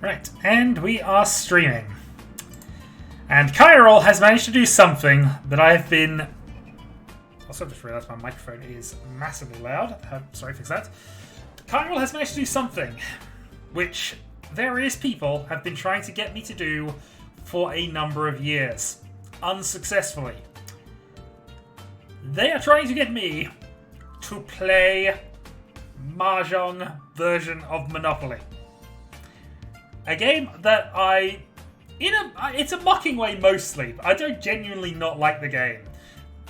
Right, and we are streaming. And Chiral has managed to do something that I've been... Also, I just realised my microphone is massively loud. Sorry, fix that. Chiral has managed to do something which various people have been trying to get me to do for a number of years. Unsuccessfully. They are trying to get me to play Mahjong version of Monopoly. A game that it's a mocking way mostly. I don't genuinely not like the game.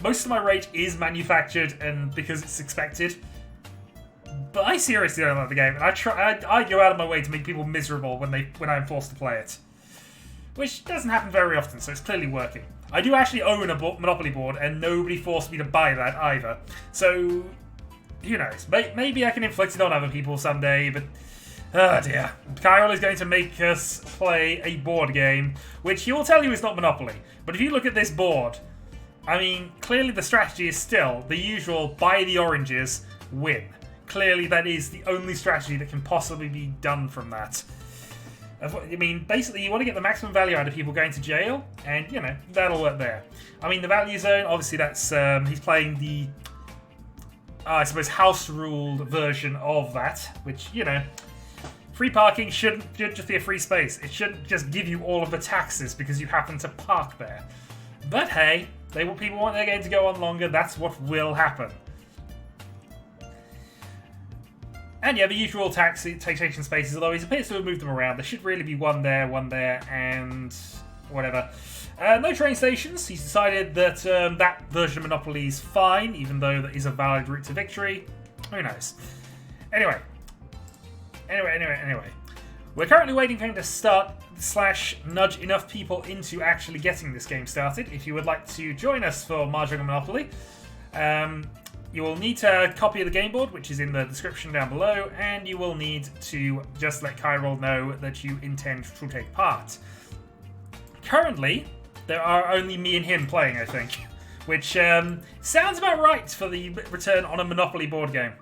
Most of my rage is manufactured and because it's expected. But I seriously don't like the game, and I go out of my way to make people miserable when I'm forced to play it. Which doesn't happen very often, so it's clearly working. I do actually own a Monopoly board, and nobody forced me to buy that either. So, who knows? Maybe I can inflict it on other people someday, but... Oh dear. Chiral is going to make us play a board game, which he will tell you is not Monopoly. But if you look at this board, I mean, clearly the strategy is still the usual buy the oranges, win. Clearly that is the only strategy that can possibly be done from that. I mean, basically you want to get the maximum value out of people going to jail, and, you know, that'll work there. I mean, the value zone, obviously that's, he's playing the, I suppose, house-ruled version of that, which, you know... Free parking should just be a free space. It shouldn't just give you all of the taxes because you happen to park there. But hey, people want their game to go on longer. That's what will happen. And yeah, the usual taxation spaces, although he appears to have moved them around. There should really be one there, and whatever. No train stations. He's decided that that version of Monopoly is fine, even though that is a valid route to victory. Who knows? Anyway. We're currently waiting for him to start / nudge enough people into actually getting this game started. If you would like to join us for Mahjong and Monopoly, you will need to copy the game board, which is in the description down below, and you will need to just let Chiral know that you intend to take part. Currently, there are only me and him playing, I think, which sounds about right for the return on a Monopoly board game.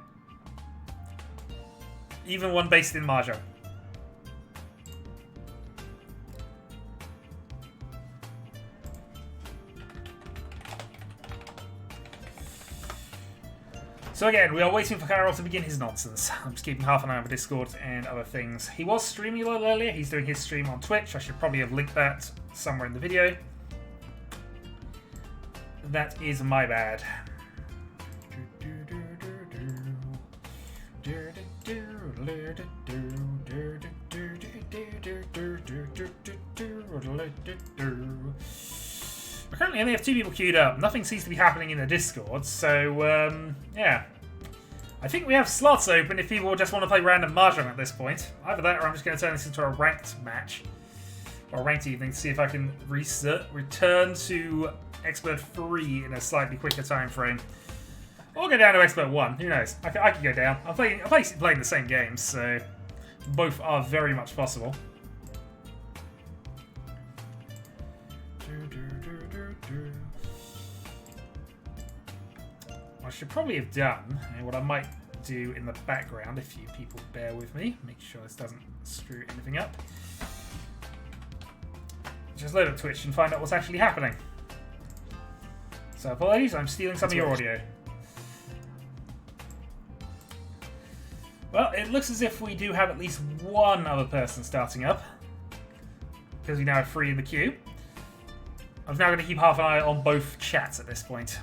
Even one based in Mahjong. So again, we are waiting for Chiral to begin his nonsense. I'm just keeping half an eye on Discord and other things. He was streaming a little earlier. He's doing his stream on Twitch. I should probably have linked that somewhere in the video. That is my bad. We currently only have 2 people queued up. Nothing seems to be happening in the Discord, so yeah. I think we have slots open if people just want to play random Mahjong at this point. Either that or I'm just going to turn this into a ranked match. Or a ranked evening to see if I can return to Expert 3 in a slightly quicker time frame. Or go down to Expert 1, who knows? I could go down. I'm basically playing the same games, so both are very much possible. I should probably have done, and what I might do in the background, if you people bear with me, make sure this doesn't screw anything up. Just load up Twitch and find out what's actually happening. So apologies, I'm stealing some of your audio. Well, it looks as if we do have at least one other person starting up. Because we now have 3 in the queue. I'm now going to keep half an eye on both chats at this point.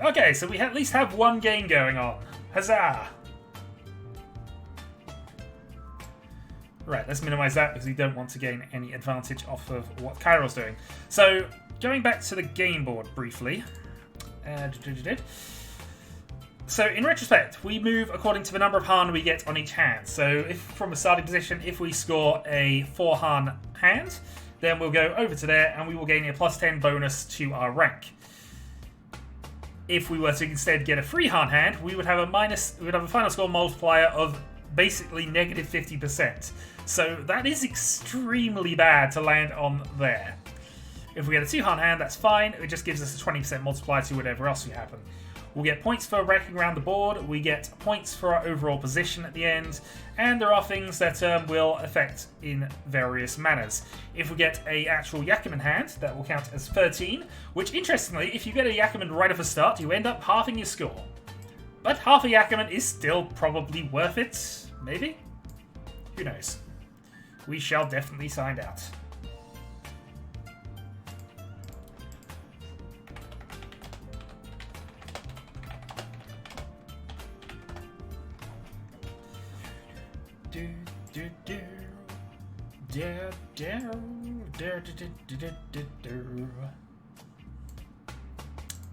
Okay, so we at least have one game going on. Huzzah! Right, let's minimize that because we don't want to gain any advantage off of what Chiral's doing. So, going back to the game board briefly. So, in retrospect, we move according to the number of Han we get on each hand. So, if from a starting position, if we score a 4 Han hand, then we'll go over to there and we will gain a +10 bonus to our rank. If we were to instead get a 3 Han hand, we would have a final score multiplier of basically negative 50%. So that is extremely bad to land on there. If we get a 2 Han hand, that's fine. It just gives us a 20% multiplier to whatever else we happen. We'll get points for wrecking around the board, we get points for our overall position at the end, and there are things that will affect in various manners. If we get a actual Yakuman hand, that will count as 13, which interestingly, if you get a Yakuman right off the start, you end up halving your score. But half a Yakuman is still probably worth it, maybe? Who knows? We shall definitely find out.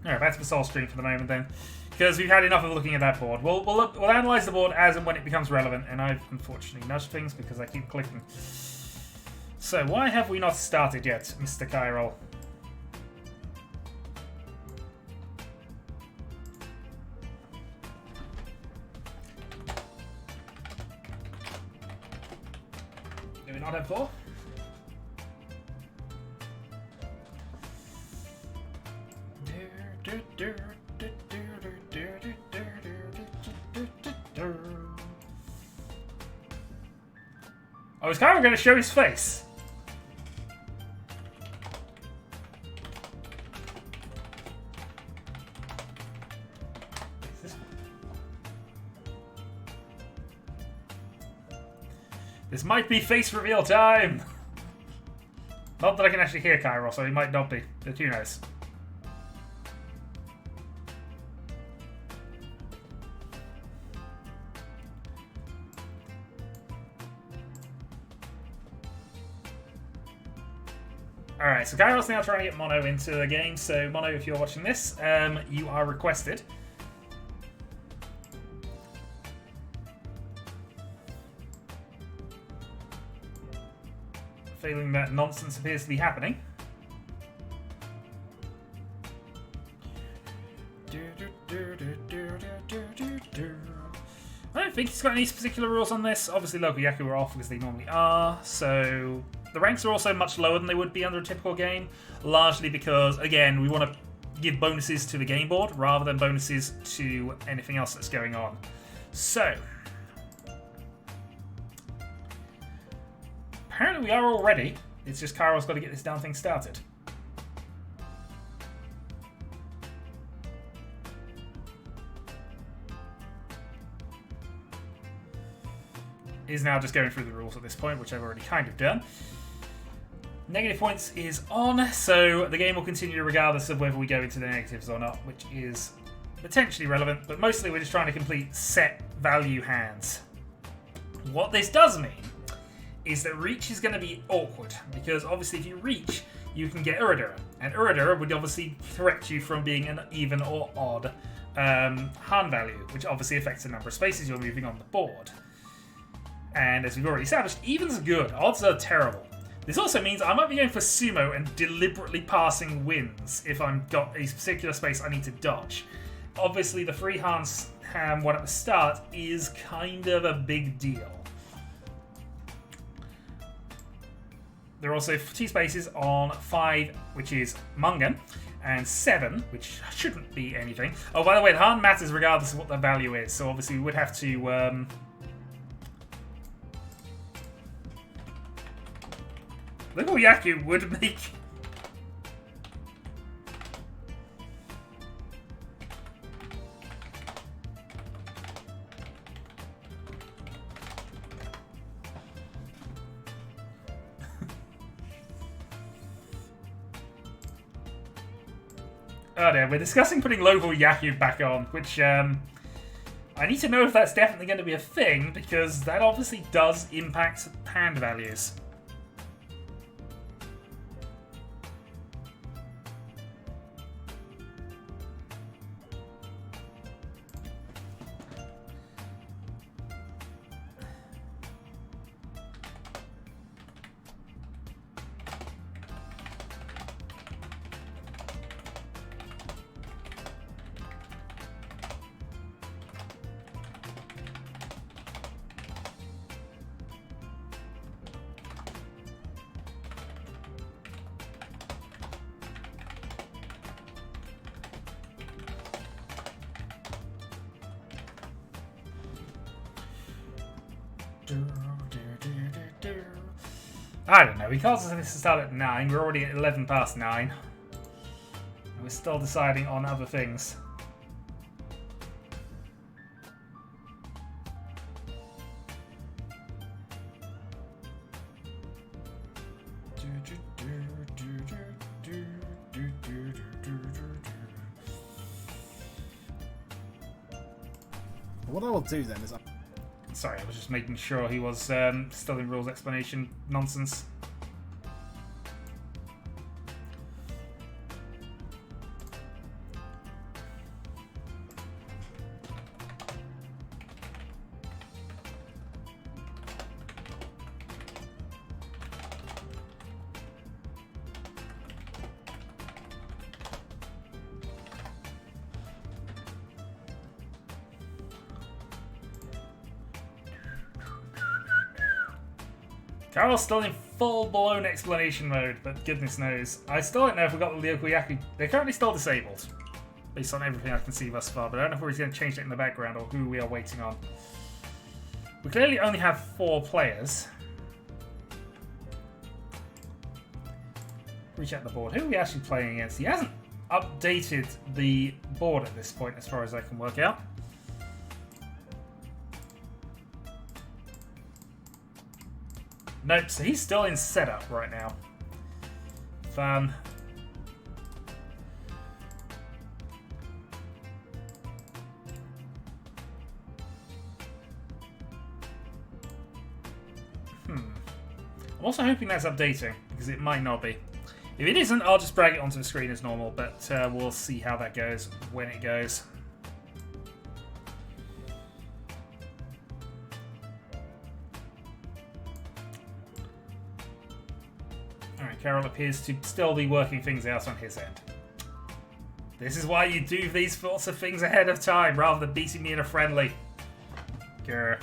Alright, back to the Soul Stream for the moment then. Because we've had enough of looking at that board. We'll analyse the board as and when it becomes relevant, and I've unfortunately nudged things because I keep clicking. So, why have we not started yet, Mr. Chiral? Do we not have 4? Oh, is Chiral going to show his face? This might be face reveal time! Not that I can actually hear Chiral, so he might not be, but who knows. Alright, so Chiral's now trying to get Mono into the game, so Mono, if you're watching this, you are requested. Feeling that nonsense appears to be happening. I don't think he's got any particular rules on this. Obviously, local Yaku are off because they normally are, so the ranks are also much lower than they would be under a typical game, largely because, again, we want to give bonuses to the game board rather than bonuses to anything else that's going on. So, apparently we are all ready. It's just Chiral's got to get this damn thing started. Is now just going through the rules at this point, which I've already kind of done. Negative points is on, so the game will continue regardless of whether we go into the negatives or not, which is potentially relevant, but mostly we're just trying to complete set value hands. What this does mean is that Riichi is going to be awkward, because obviously if you reach, you can get Uradura, and Uradura would obviously correct you from being an even or odd Han value, which obviously affects the number of spaces you're moving on the board. And as we've already established, even's good, odds are terrible. This also means I might be going for sumo and deliberately passing wins if I've got a particular space I need to dodge. Obviously, the free Hans ham one at the start is kind of a big deal. There are also 2 spaces on 5, which is Mungan, and 7, which shouldn't be anything. Oh, by the way, the Han matters regardless of what the value is, so obviously we would have to look what Yaku would make. Oh dear, we're discussing putting Local Yaku back on, which I need to know if that's definitely going to be a thing, because that obviously does impact hand values. I don't know. He calls us this to start at 9. We're already at 11 past 9. We're still deciding on other things. What I will do then is... Sorry, I was just making sure he was still in rules explanation nonsense. Chiral's still in full-blown explanation mode, but goodness knows. I still don't know if we got the Ryokuyaku. They're currently still disabled, based on everything I can see thus far, but I don't know if we're going to change it in the background or who we are waiting on. We clearly only have 4 players. Recheck the board. Who are we actually playing against? He hasn't updated the board at this point, as far as I can work out. Nope, so he's still in setup right now. Fun. I'm also hoping that's updating, because it might not be. If it isn't, I'll just drag it onto the screen as normal, but we'll see how that goes when it goes. Chiral appears to still be working things out on his end. This is why you do these sorts of things ahead of time, rather than beating me in a friendly. Grr.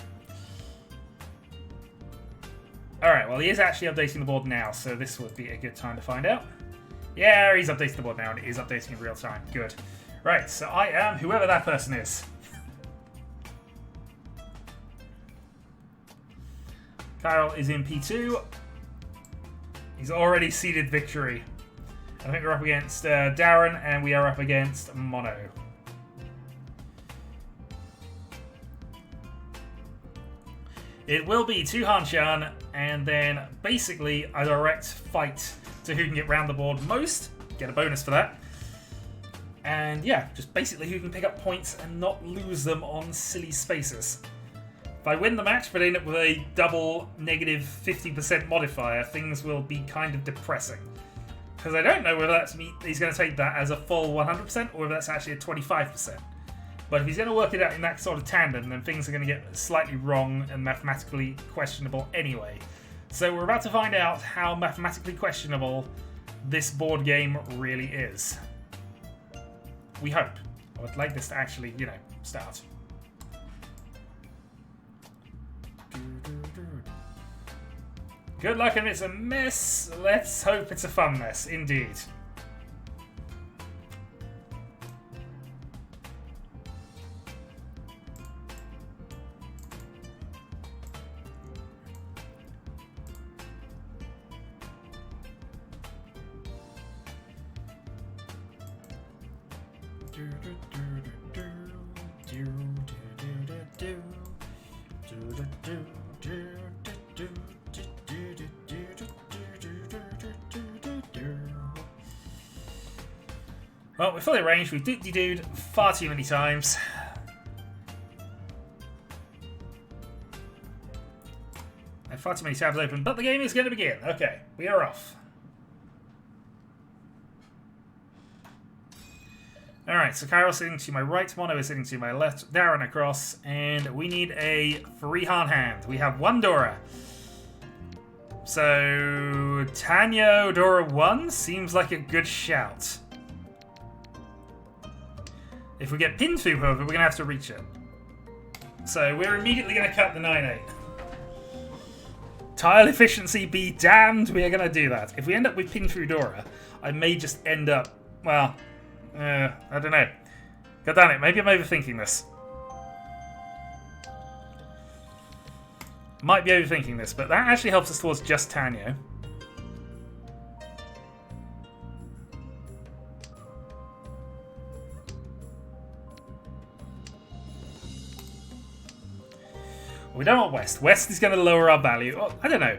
Alright, well he is actually updating the board now, so this would be a good time to find out. Yeah, he's updating the board now, and it is updating in real time. Good. Right, so I am whoever that person is. Chiral is in P2. He's already ceded victory. I think we're up against Darren, and we are up against Mono. It will be 2 Hanshan, and then basically a direct fight to who can get round the board most. Get a bonus for that. And yeah, just basically who can pick up points and not lose them on silly spaces. If I win the match but end up with a double negative 50% modifier, things will be kind of depressing. Because I don't know whether that's he's going to take that as a full 100% or whether that's actually a 25%. But if he's going to work it out in that sort of tandem, then things are going to get slightly wrong and mathematically questionable anyway. So we're about to find out how mathematically questionable this board game really is. We hope. I would like this to actually, you know, start. Good luck if it's a mess. Let's hope it's a fun mess, indeed. Well, we're fully arranged. We've doot-de-dooed far too many times. And far too many tabs open, but the game is going to begin. Okay, we are off. Alright, so Chiral's sitting to my right, Mono is sitting to my left, Darren across, and we need a 3-Han hand. We have 1 Dora. So, Tanya Dora 1 seems like a good shout. If we get pinned through, however, we're going to have to reach it. So we're immediately going to cut the 9-8. Tile efficiency be damned, we are going to do that. If we end up with pin through Dora, I may just end up, well, I don't know. God damn it, maybe I'm overthinking this. Might be overthinking this, but that actually helps us towards just Tanyo. We don't want West. West is going to lower our value. Oh, I don't know.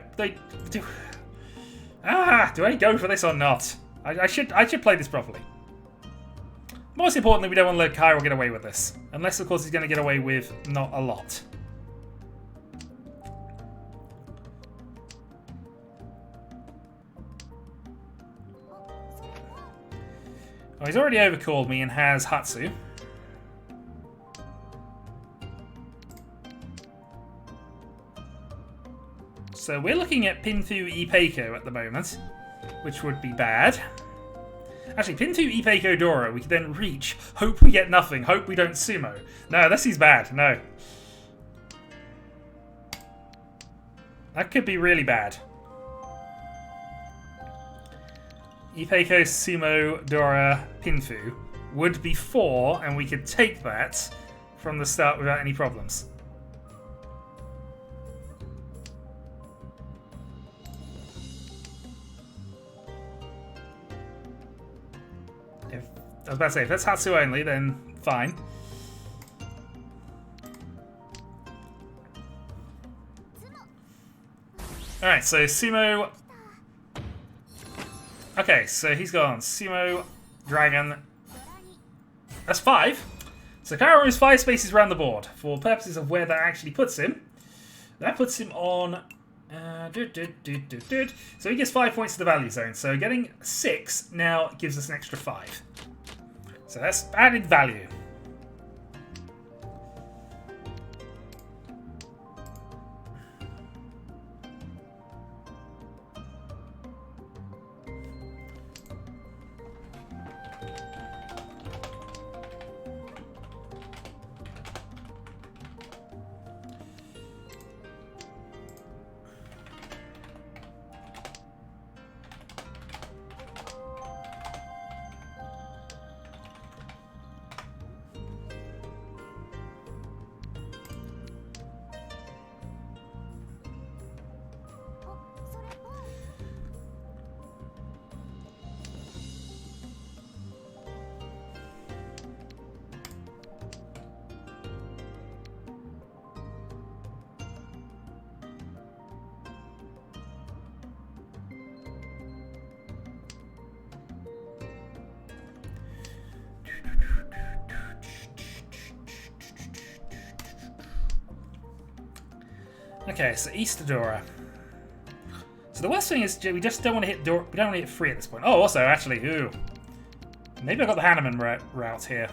Do I go for this or not? I should play this properly. Most importantly, we don't want to let Chiral get away with this. Unless, of course, he's going to get away with not a lot. Oh, he's already overcalled me and has Hatsu. So we're looking at Pinthu Ipeiko at the moment, which would be bad. Actually, Pinthu Ipeiko Dora, we could then reach. Hope we get nothing. Hope we don't sumo. No, this is bad. No. That could be really bad. Ipeiko, Sumo, Dora, Pinthu would be 4, and we could take that from the start without any problems. I was about to say, if that's Hatsu only, then fine. Alright, so Sumo... Okay, so he's gone. Sumo, Dragon... That's 5. So Chiral moves 5 spaces around the board. For purposes of where that actually puts him, that puts him on... So he gets 5 points to the value zone. So getting 6 now gives us an extra 5. So that's added value. Okay, so Eastadora. So the worst thing is we just don't want to hit Dora. We don't want to hit 3 at this point. Oh, also, actually, ooh. Maybe I got the Hanneman route here.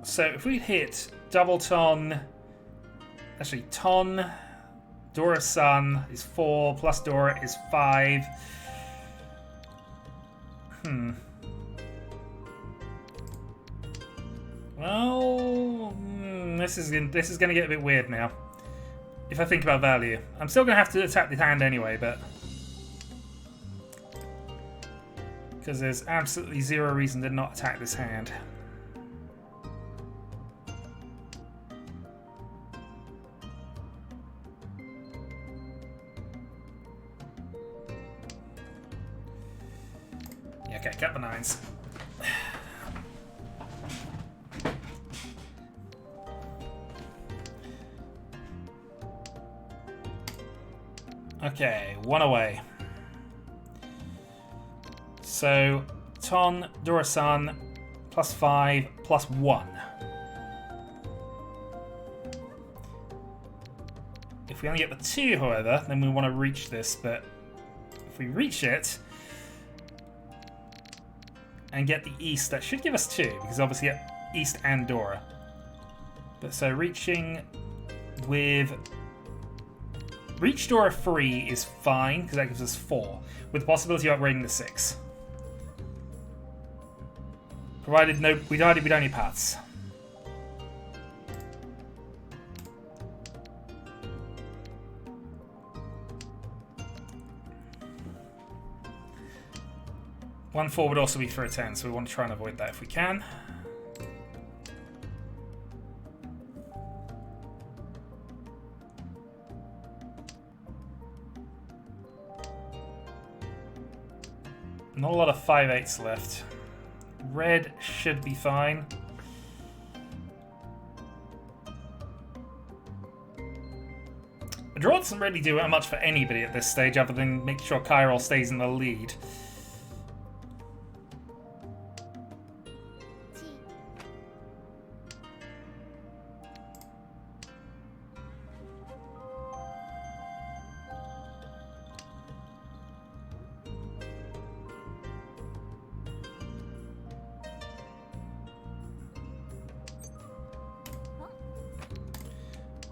So if we hit double Ton, actually Ton, Dora's Sun is 4, plus Dora is 5. Well, this is going to get a bit weird now. If I think about value, I'm still going to have to attack the hand anyway, but because there's absolutely 0 reason to not attack this hand. Yeah, okay, cut the 9s. Okay, 1 away. So, Ton, Dora-san, plus 5, plus 1. If we only get the 2, however, then we want to reach this, but if we reach it and get the East, that should give us 2, because obviously get East and Dora. But so reaching with... Reach Dora 3 is fine, because that gives us 4, with the possibility of upgrading to 6. Provided we don't need paths. 1-4 would also be for a 10, so we want to try and avoid that if we can. Not a lot of 5-8s left. Red should be fine. A draw doesn't really do much for anybody at this stage other than make sure Chiral stays in the lead.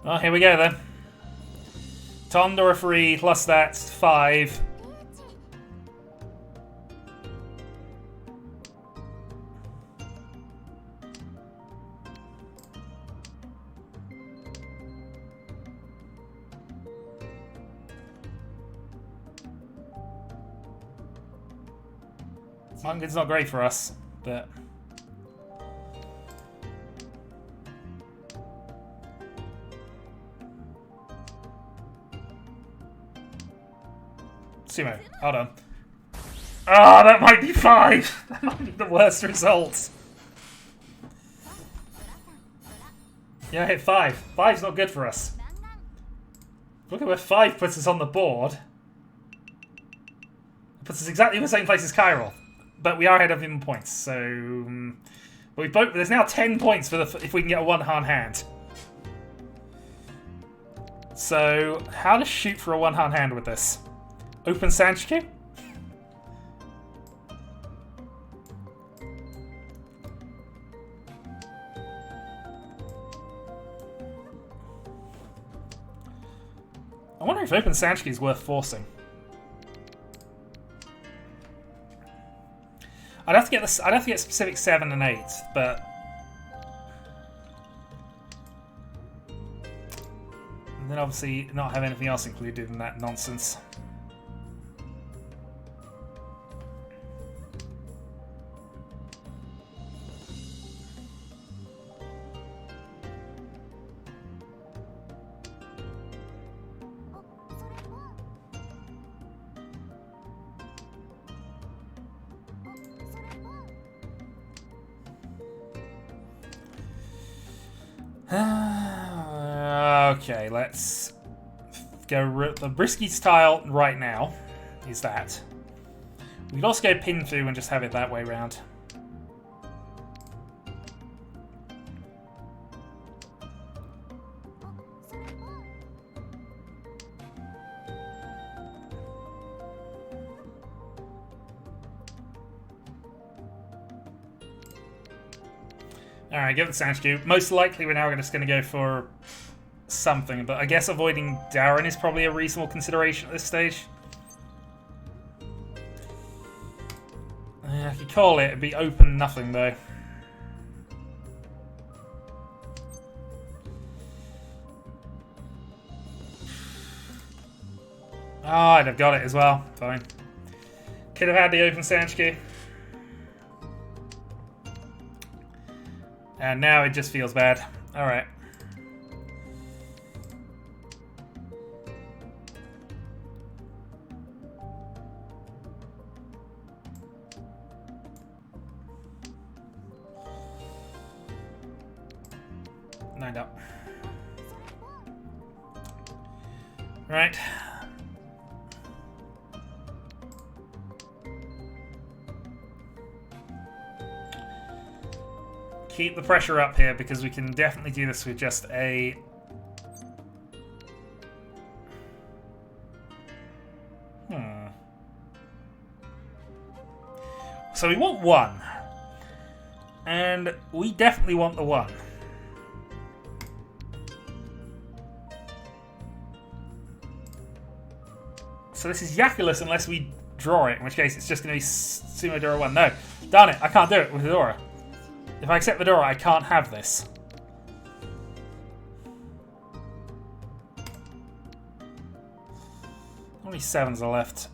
Well, here we go then. Tom, the referee, plus that's 5. Mungan's not great for us, but... Sumo, hold on. Ah, that might be 5! That might be the worst result. Yeah, I hit 5. 5's not good for us. Look at where 5 puts us on the board. It puts us exactly in the same place as Chiral. But we are ahead of him in points, so... But there's now 10 points for if we can get a one-hand. So, how to shoot for a one-hand hand with this? Open Sanchiku? I wonder if Open Sanchiku is worth forcing. I'd have to get this. I'd have to get specific 7 and 8, but and then obviously not have anything else included in that nonsense. Okay, let's go. The risky style right now is that. We could also go pin through and just have it that way round. Alright, give it Sanchiku. Most likely we're now just going to go for something, but I guess avoiding Darren is probably a reasonable consideration at this stage. I could call it, it'd be open nothing though. Oh, I'd have got it as well. Fine. Could have had the open Sanchiku. And now it just feels bad. Alright. Lined up. Right. Keep the pressure up here because we can definitely do this with just a... So we want 1. And we definitely want the 1. So this is Yakulus unless we draw it, in which case it's just going to be Sumo Dora 1. No, darn it, I can't do it with Dora. If I accept Vidora, I can't have this. How many 7s are left?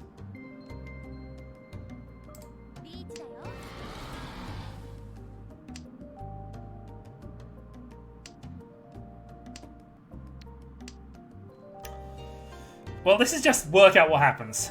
Well, this is just work out what happens.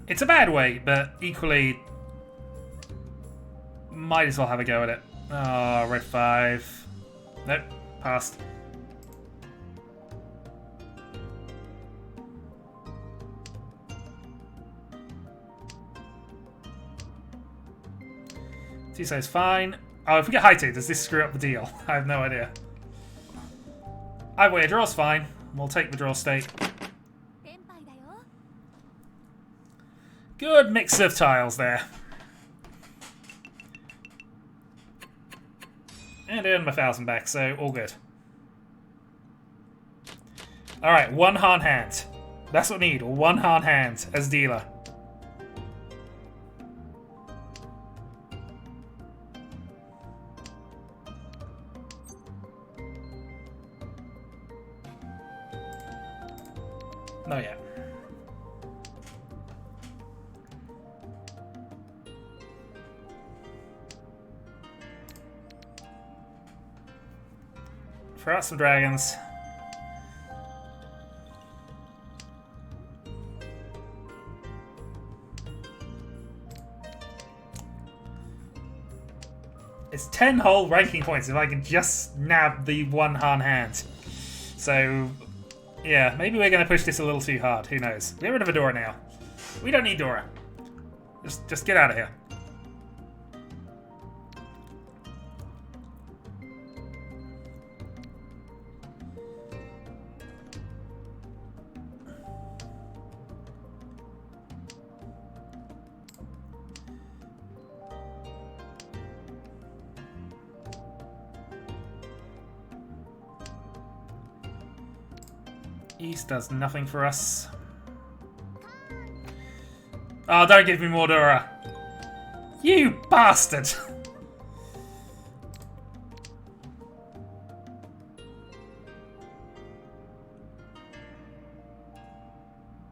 It's a bad way, but equally might as well have a go at it. Oh, red 5. Nope, passed. T-side's fine. Oh, if we get high 2, does this screw up the deal? I have no idea. Either way, a draw's fine. We'll take the draw state. Good mix of tiles there. And earn my 1,000 back, so all good. Alright, 1 Han hand. That's what we need, 1 Han hand as dealer. Not yet. Throw out some dragons. It's 10 whole ranking points if I can just nab the 1 Han hand. So, yeah, maybe we're going to push this a little too hard. Who knows? Get rid of Adora now. We don't need Dora. Just get out of here. East does nothing for us. Oh, don't give me more Dora. You bastard!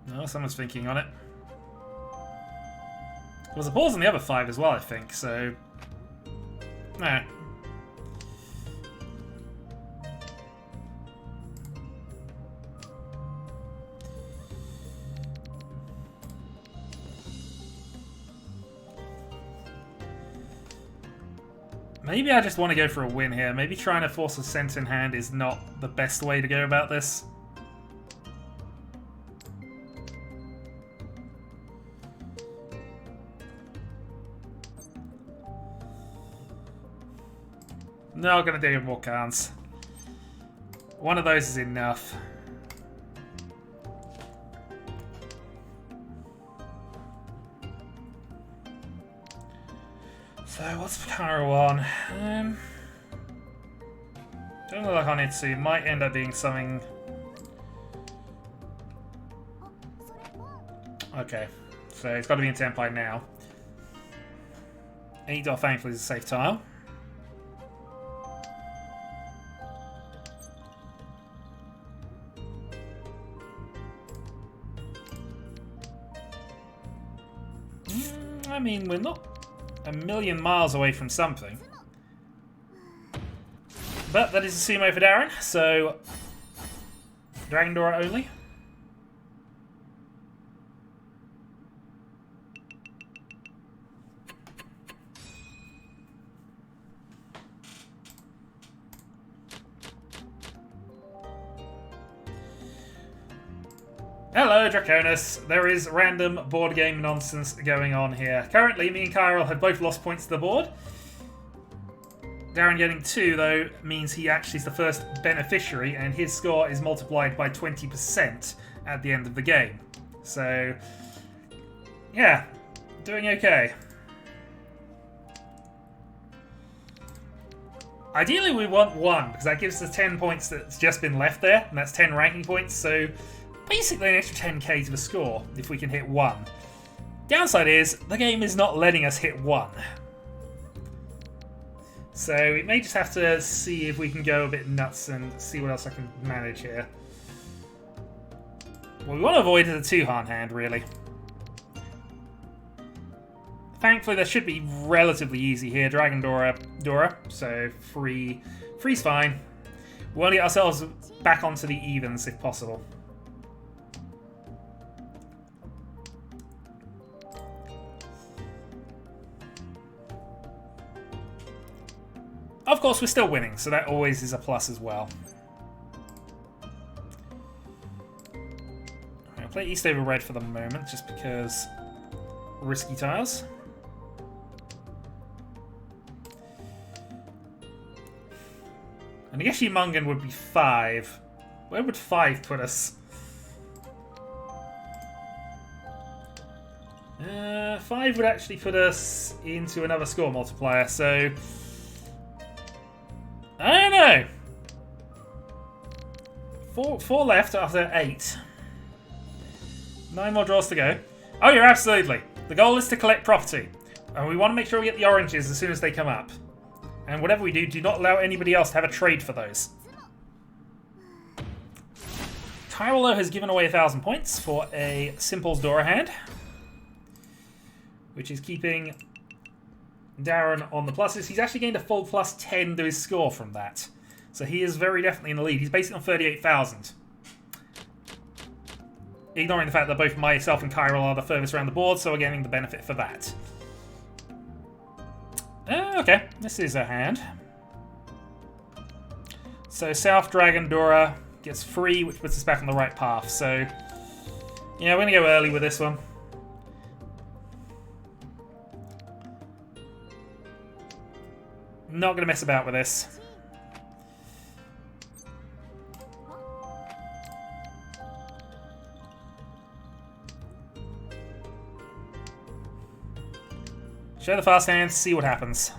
No, someone's thinking on it. There was a pause on the other 5 as well, I think, so... Nah. Maybe I just want to go for a win here. Maybe trying to force a cent in hand is not the best way to go about this. No, I'm going to do more cards. One of those is enough. So, what's Chiral on? Don't look like I need to see. Might end up being something. Okay, so it's got to be in Tenpai now. 8 thankfully is a safe tile. I mean, we're not a million miles away from something. But that is a sumo for Darren, so Dragon Dora only. Hello, Draconis. There is random board game nonsense going on here. Currently, me and Chiral have both lost points to the board. Darren getting 2, though, means he actually is the first beneficiary, and his score is multiplied by 20% at the end of the game. So, yeah, doing okay. Ideally, we want 1, because that gives us 10 points that's just been left there, and that's 10 ranking points, so basically an extra 10k to the score if we can hit 1. Downside is, the game is not letting us hit 1. So we may just have to see if we can go a bit nuts and see what else I can manage here. What we want to avoid is a 2-hand hand, really. Thankfully, that should be relatively easy here. Dragon Dora, so free's fine. We want to get ourselves back onto the evens if possible. Of course, we're still winning, so that always is a plus as well. I'll play East over Red for the moment, just because risky tiles. And I guess Mungan would be 5. Where would 5 put us? 5 would actually put us into another score multiplier, so I don't know. 4 left after 8. 9 more draws to go. Oh yeah, absolutely. The goal is to collect property. And we want to make sure we get the oranges as soon as they come up. And whatever we do, do not allow anybody else to have a trade for those. Chiral has given away 1,000 points for a Simple's Dora hand, which is keeping Darren on the pluses. He's actually gained a full plus 10 to his score from that. So he is very definitely in the lead. He's basically on 38,000. Ignoring the fact that both myself and Chiral are the furthest around the board, so we're getting the benefit for that. Okay, this is a hand. So South Dragon Dora gets free, which puts us back on the right path. So, yeah, we're going to go early with this one. Not going to mess about with this. Show the fast hand, see what happens.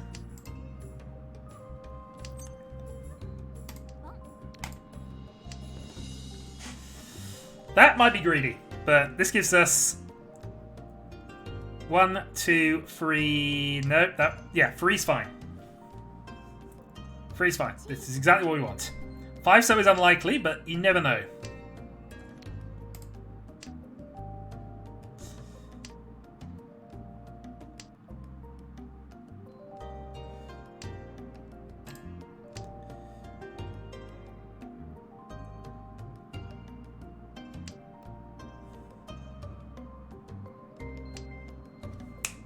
That might be greedy, but this gives us 1, 2, 3. No, free's fine. Free's fine. This is exactly what we want. 5 so is unlikely, but you never know.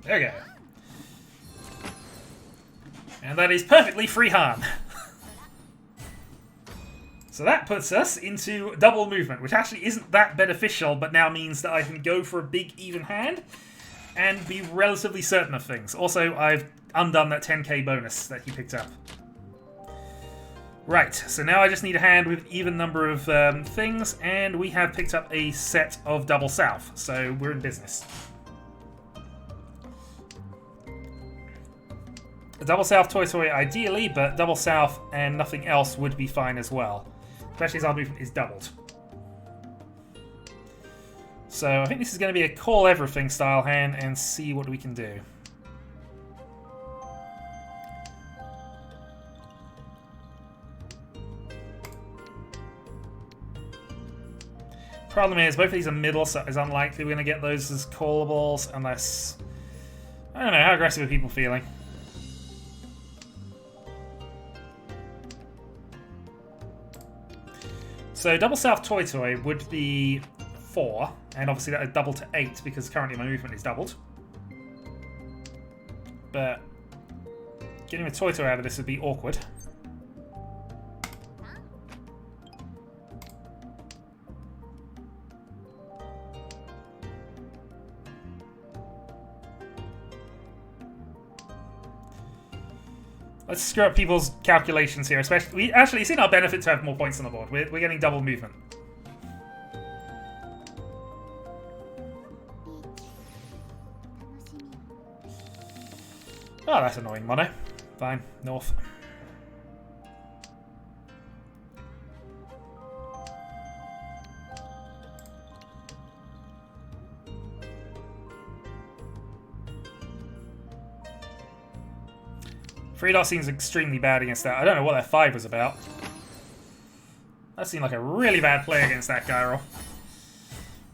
There we go. And that is perfectly free Han. So that puts us into double movement, which actually isn't that beneficial, but now means that I can go for a big even hand and be relatively certain of things. Also, I've undone that 10k bonus that he picked up. Right, so now I just need a hand with even number of things, and we have picked up a set of double south, so we're in business. A double south toy ideally, but double south and nothing else would be fine as well. Especially as our movement is doubled. So I think this is going to be a call everything style hand and see what we can do. Problem is, both of these are middle, so it's unlikely we're going to get those as callables unless... I don't know, how aggressive are people feeling? So double south toy would be 4, and obviously that would double to 8 because currently my movement is doubled. But getting a toy out of this would be awkward. Let's screw up people's calculations here, especially... it's in our benefit to have more points on the board. We're getting double movement. Oh, that's annoying, mono. Fine, north. 3 seems extremely bad against that. I don't know what that 5 was about. That seemed like a really bad play against that guy roll.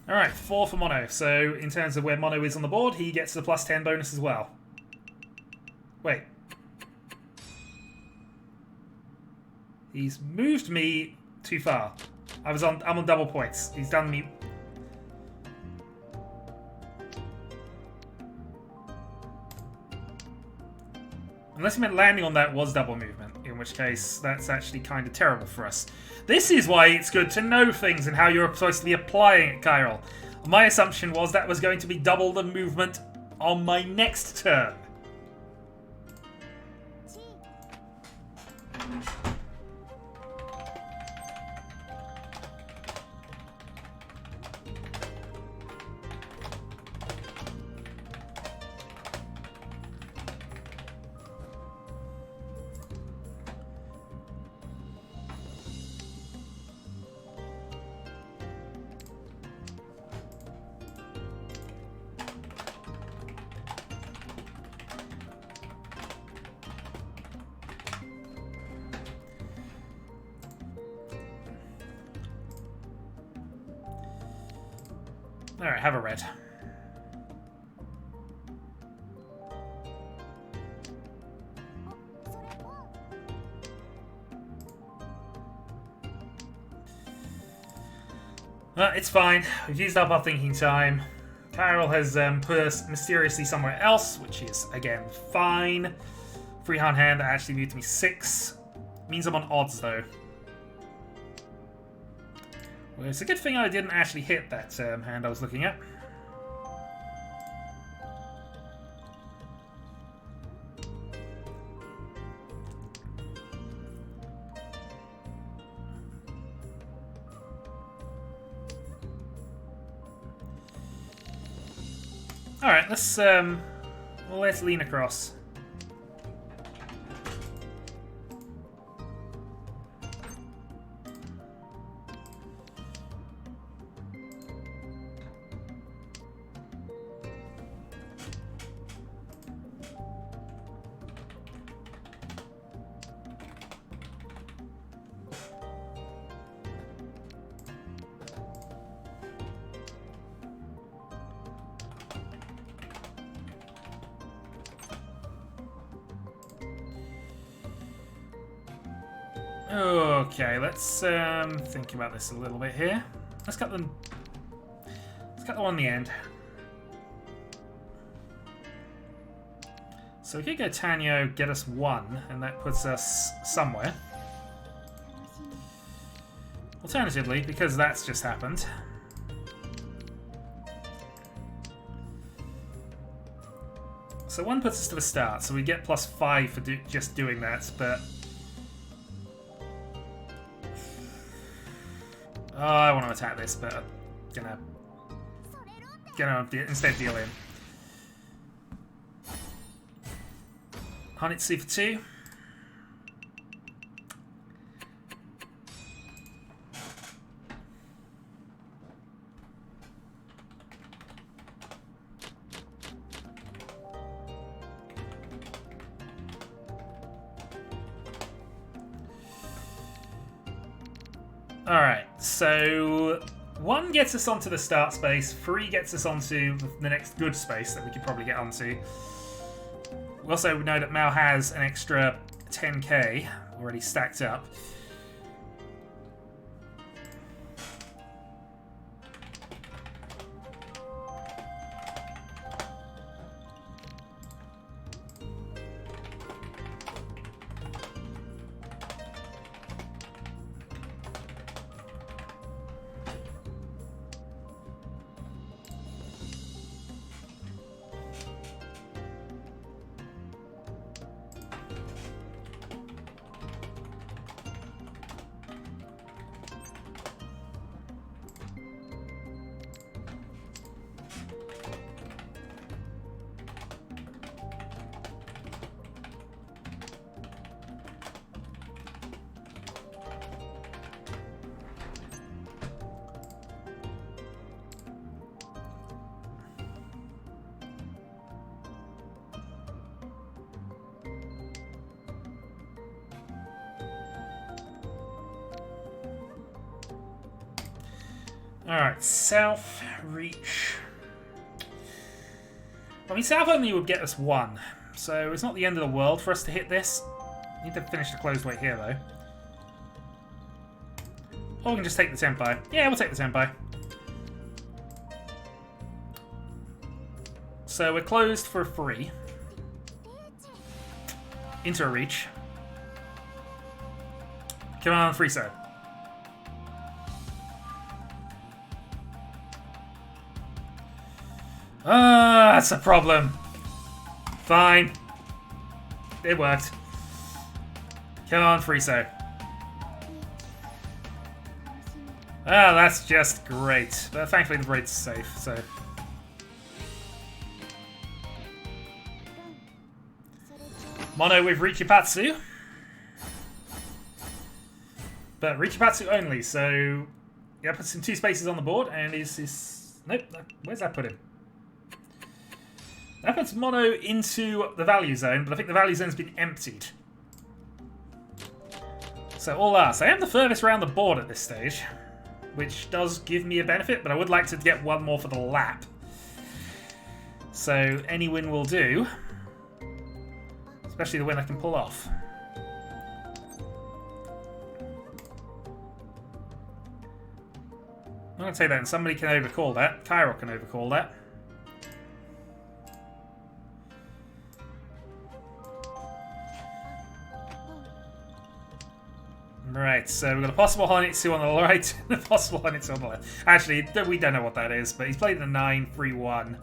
Alright, 4 for Mono. So, in terms of where Mono is on the board, he gets the +10 bonus as well. Wait. He's moved me too far. I'm on double points. He's done me... Unless he meant landing on that was double movement, in which case that's actually kind of terrible for us. This is why it's good to know things and how you're supposed to be applying it, Chiral. My assumption was that was going to be double the movement on my next turn. Alright, have a red. It's fine. We've used up our thinking time. Chiral has put us mysteriously somewhere else, which is, again, fine. Freehand hand that actually moved me 6. Means I'm on odds, though. Well, it's a good thing I didn't actually hit that hand I was looking at. Alright, let's lean across. Okay, let's think about this a little bit here. Let's cut the one on the end. So we could go Tanyo, get us 1, and that puts us somewhere. Alternatively, because that's just happened, so 1 puts us to the start, so we get +5 for just doing that, but I want to attack this, but I'm gonna instead deal in. Hanitsu for 2. Alright, so 1 gets us onto the start space, 3 gets us onto the next good space that we could probably get onto. We also know that Mal has an extra 10k already stacked up. Alright, South Reach. I mean, South only would get us 1, so it's not the end of the world for us to hit this. Need to finish the closed weight here, though. Or we can just take the Senpai. Yeah, we'll take the Senpai. So we're closed for free. Into a reach. Come on, free set. Ah, that's a problem. Fine. It worked. Come on, Friso. Ah, that's just great. But thankfully the braid's safe, so... Mono with Riichi. But Riichi only, so... Yeah, puts him 2 spaces on the board, and is... Nope, where's that put him? That puts Mono into the value zone, but I think the value zone's been emptied. So, all last. I am the furthest around the board at this stage, which does give me a benefit, but I would like to get 1 more for the lap. So, any win will do. Especially the win I can pull off. I'm going to say that, and somebody can overcall that. Chiral can overcall that. Right, so we've got a possible Honitsu on the right and a possible Honitsu on the left. Actually, we don't know what that is, but he's played a 9-3-1.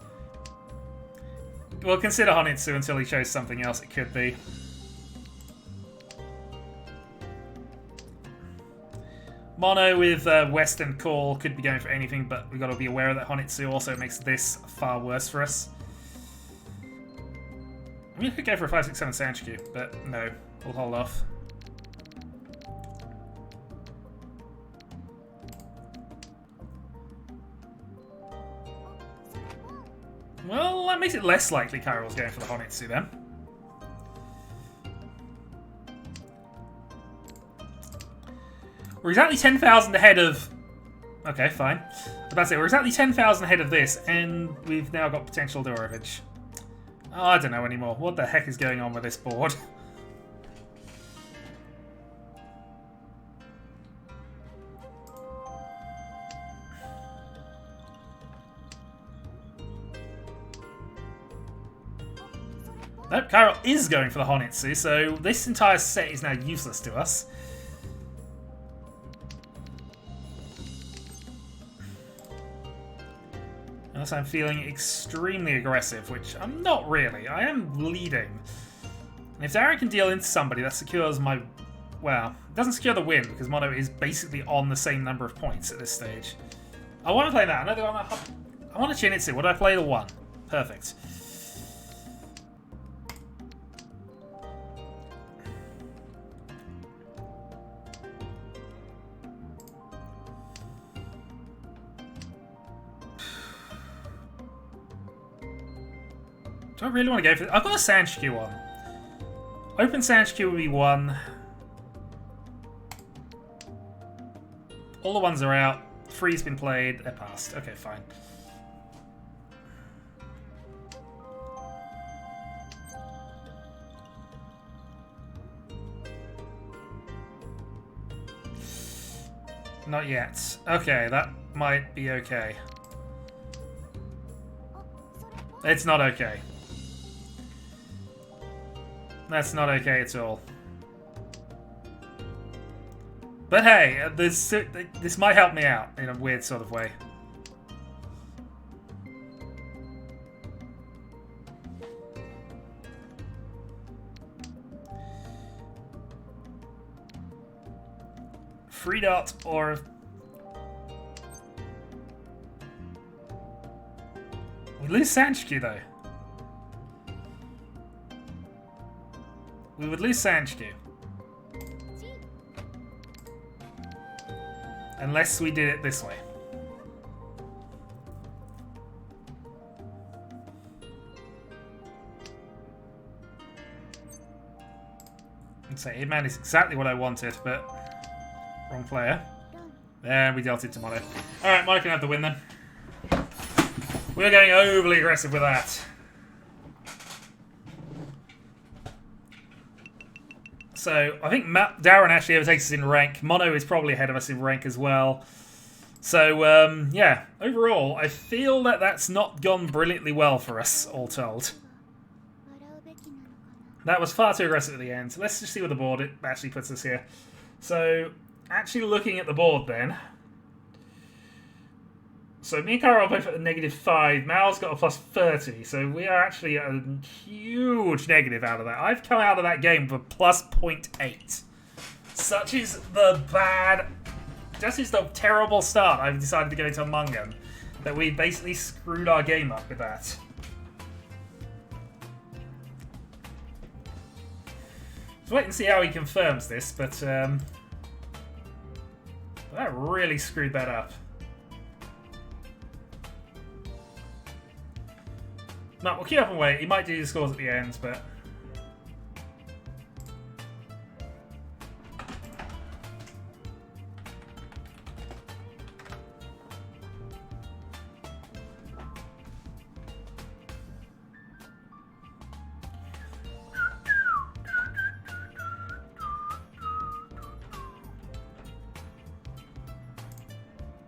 We'll consider Honitsu until he shows something else it could be. Mono with Western Call could be going for anything, but we've got to be aware that Honitsu also makes this far worse for us. I mean, we could go for a 5-6-7 Sanshikyu, but no, we'll hold off. Well, that makes it less likely Chiral's going for the Honitsu then. We're exactly 10,000 ahead of... Okay, fine. That's it. We're exactly 10,000 ahead of this, and we've now got potential Durovich. Oh, I don't know anymore. What the heck is going on with this board? Nope, Chiral is going for the Honitsu, so this entire set is now useless to us. Unless I'm feeling extremely aggressive, which I'm not really. I am leading. And if Darren can deal into somebody, that secures my... Well, it doesn't secure the win, because Mono is basically on the same number of points at this stage. I want to play that. I want to Chinitsu. What do I play? The 1. Perfect. Do I really want to go for this? I've got a Sanshikyu on. Open Sanshikyu would be 1. All the ones are out. 3's been played. They're passed. Okay, fine. Not yet. Okay, that might be okay. It's not okay. That's not okay at all. But hey, this might help me out in a weird sort of way. Free dot or... We lose Sanshikyu though. We would lose Sanshikyu. Unless we did it this way. I'd say 8-man is exactly what I wanted, but wrong player. And we dealt it to Mono. Alright, Mono can have the win then. We're going overly aggressive with that. So, I think Darren actually overtakes us in rank. Mono is probably ahead of us in rank as well. So, yeah. Overall, I feel that that's not gone brilliantly well for us, all told. That was far too aggressive at the end. Let's just see where the board it actually puts us here. So, actually looking at the board then. So me and Chiral are both at a -5. Mal's got a +30. So we are actually at a huge negative out of that. I've come out of that game with a +0.8. Such is the bad... Just is the terrible start I've decided to go into Among Us. That we basically screwed our game up with that. Let's wait and see how he confirms this, but that really screwed that up. No, we'll keep up and wait. He might do the scores at the end, but...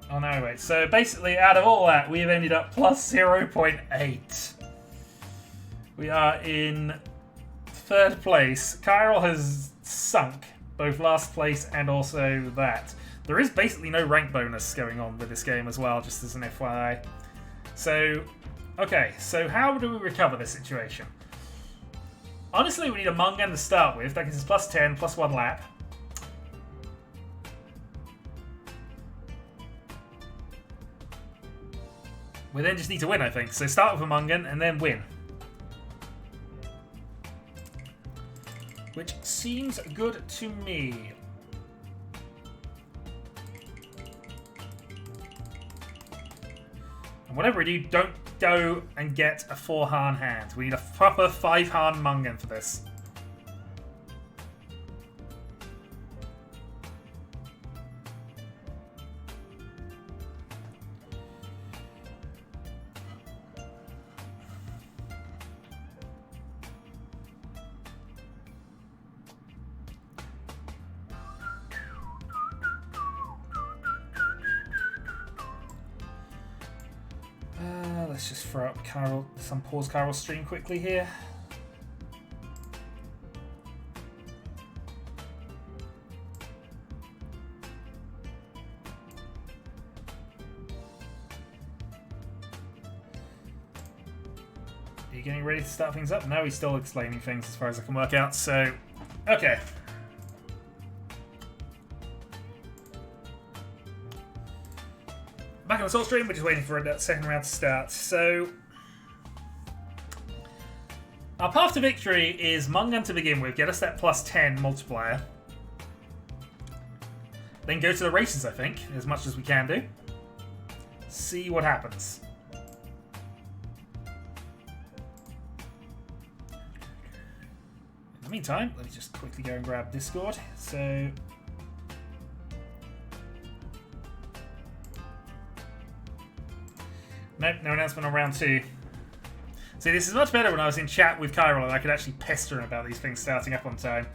Oh no, wait. So basically, out of all that, we've ended up +0.8. We are in 3rd place. Chiral has sunk, both last place and also that. There is basically no rank bonus going on with this game as well, just as an FYI. So, okay, so how do we recover this situation? Honestly, we need a Mungan to start with. That gives us +10, +1 lap. We then just need to win, I think. So start with a Mungan and then win. Which seems good to me. And whatever we do, don't go and get a 4-Han hand. We need a proper 5-Han Mungan for this. Let's just throw up pause Chiral's stream quickly here. Are you getting ready to start things up? No, he's still explaining things as far as I can work out, so... Okay. Back on the Soul stream, we're just waiting for that second round to start. So, our path to victory is Mungan to begin with, get us that +10 multiplier. Then go to the races, I think, as much as we can do. See what happens. In the meantime, let me just quickly go and grab Discord. So... Nope, no announcement on round 2. See, this is much better when I was in chat with Chiral and I could actually pester him about these things starting up on time.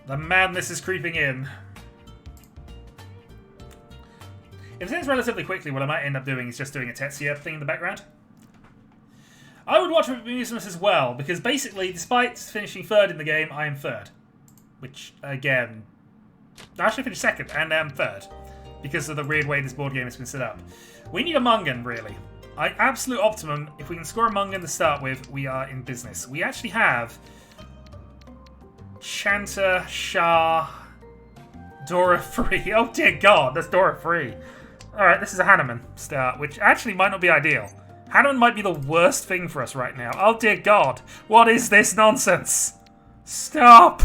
The madness is creeping in. If it ends relatively quickly, what I might end up doing is just doing a Tetsuya thing in the background. I would watch with amusement as well, because basically, despite finishing 3rd in the game, I am 3rd. Which, again... I actually finished 2nd, and am 3rd. Because of the weird way this board game has been set up. We need a Mungan, really. Absolute optimum, if we can score a Mungan to start with, we are in business. We actually have... Chanta, Shah... Dora Free. Oh dear god, that's Dora Free. Alright, this is a Hanuman start, which actually might not be ideal. Hanuman might be the worst thing for us right now. Oh dear god. What is this nonsense? Stop!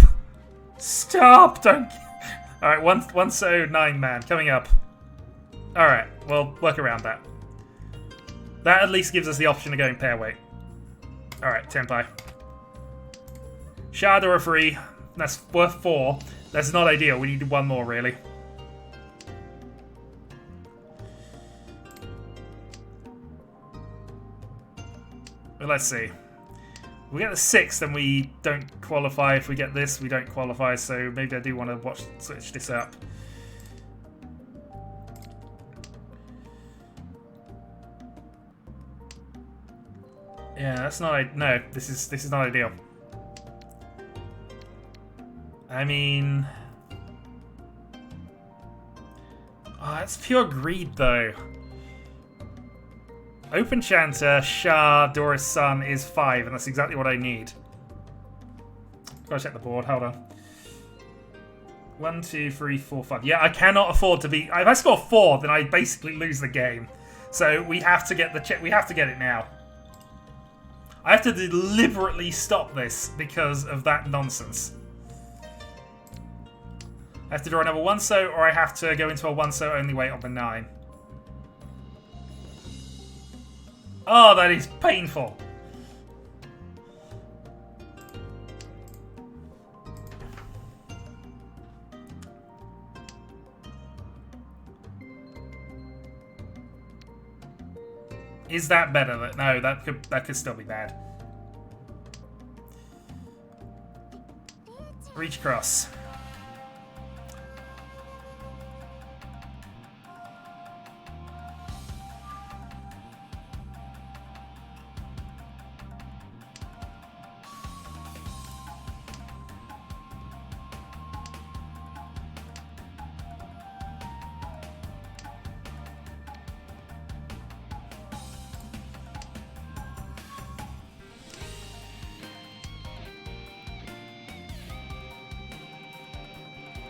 Stop! Don't... Alright, 109 man coming up. Alright, we'll work around that. That at least gives us the option of going pair weight. Alright, Tenpai. Shard or a free. That's worth 4. That's not ideal. We need 1 more, really. But let's see. If we get the 6, then we don't qualify. If we get this, we don't qualify. So maybe I do want to switch this up. Yeah, that's not. No, this is not ideal. I mean, oh, that's pure greed, though. Open Chanter, Shah, Doris Sun is 5, and that's exactly what I need. Gotta check the board. Hold on. 1, 2, 3, 4, 5. Yeah, I cannot afford to be. If I score 4, then I basically lose the game. So we have to get the check. We have to get it now. I have to deliberately stop this because of that nonsense. I have to draw another 1-so, or I have to go into a 1-so only weight on the 9. Oh, that is painful. Is that better? No, that could still be bad. Reach across.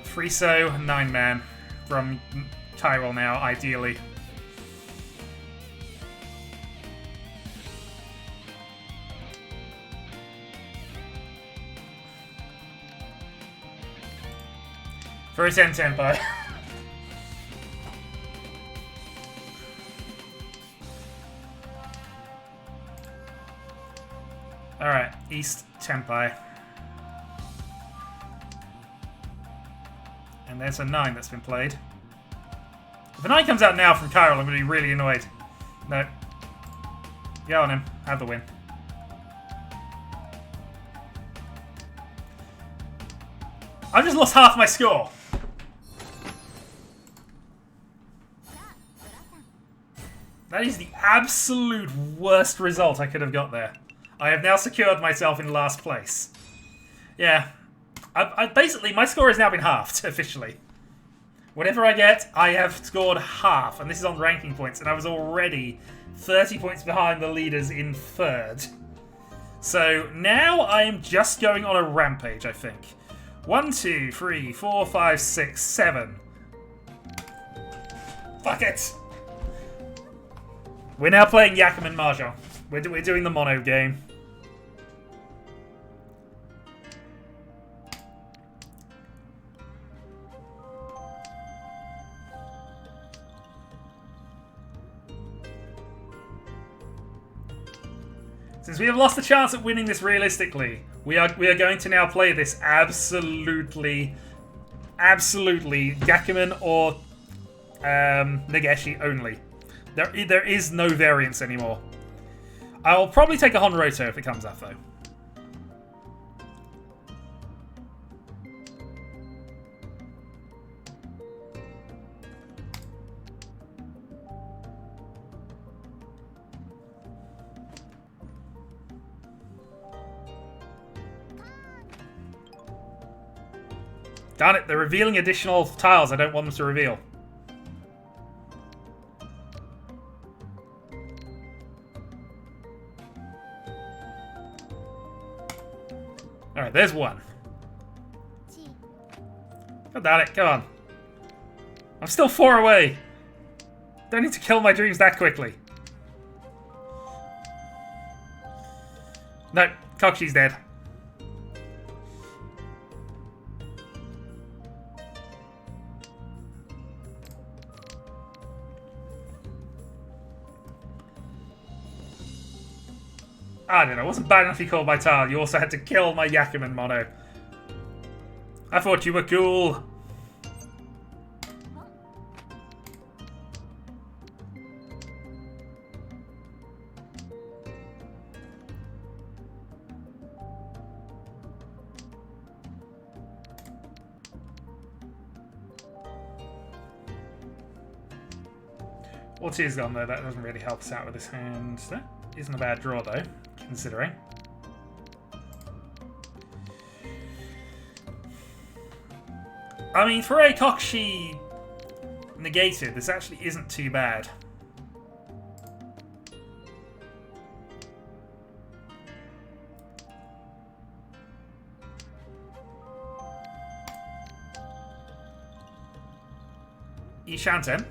Friso, 9-man from Chiral now, ideally. For a 10 tempo. Alright, East Tempai. And there's a 9 that's been played. If a 9 comes out now from Chiral, I'm going to be really annoyed. No. Go on him. Have the win. I've just lost half my score. That is the absolute worst result I could have got there. I have now secured myself in last place. Yeah. I basically, my score has now been halved, officially. Whatever I get, I have scored half. And this is on ranking points. And I was already 30 points behind the leaders in 3rd. So now I am just going on a rampage, I think. 1, 2, 3, 4, 5, 6, 7. Fuck it! We're now playing Yakuman Mahjong. We're doing the mono game. Since we have lost the chance at winning this realistically, we are going to now play this absolutely Yakuman or Nageshi only. There is no variance anymore. I'll probably take a Honroto if it comes up though. Darn it, they're revealing additional tiles I don't want them to reveal. Alright, there's one. God damn it, come on. I'm still 4 away. Don't need to kill my dreams that quickly. No, Kokshi's dead. I don't know, it wasn't bad enough you called my tile. You also had to kill my Yakuman mono. I thought you were cool. All tears gone though, that doesn't really help us out with this hand. That isn't a bad draw though, considering. I mean, for a Kokushi negated, this actually isn't too bad. Ishanten.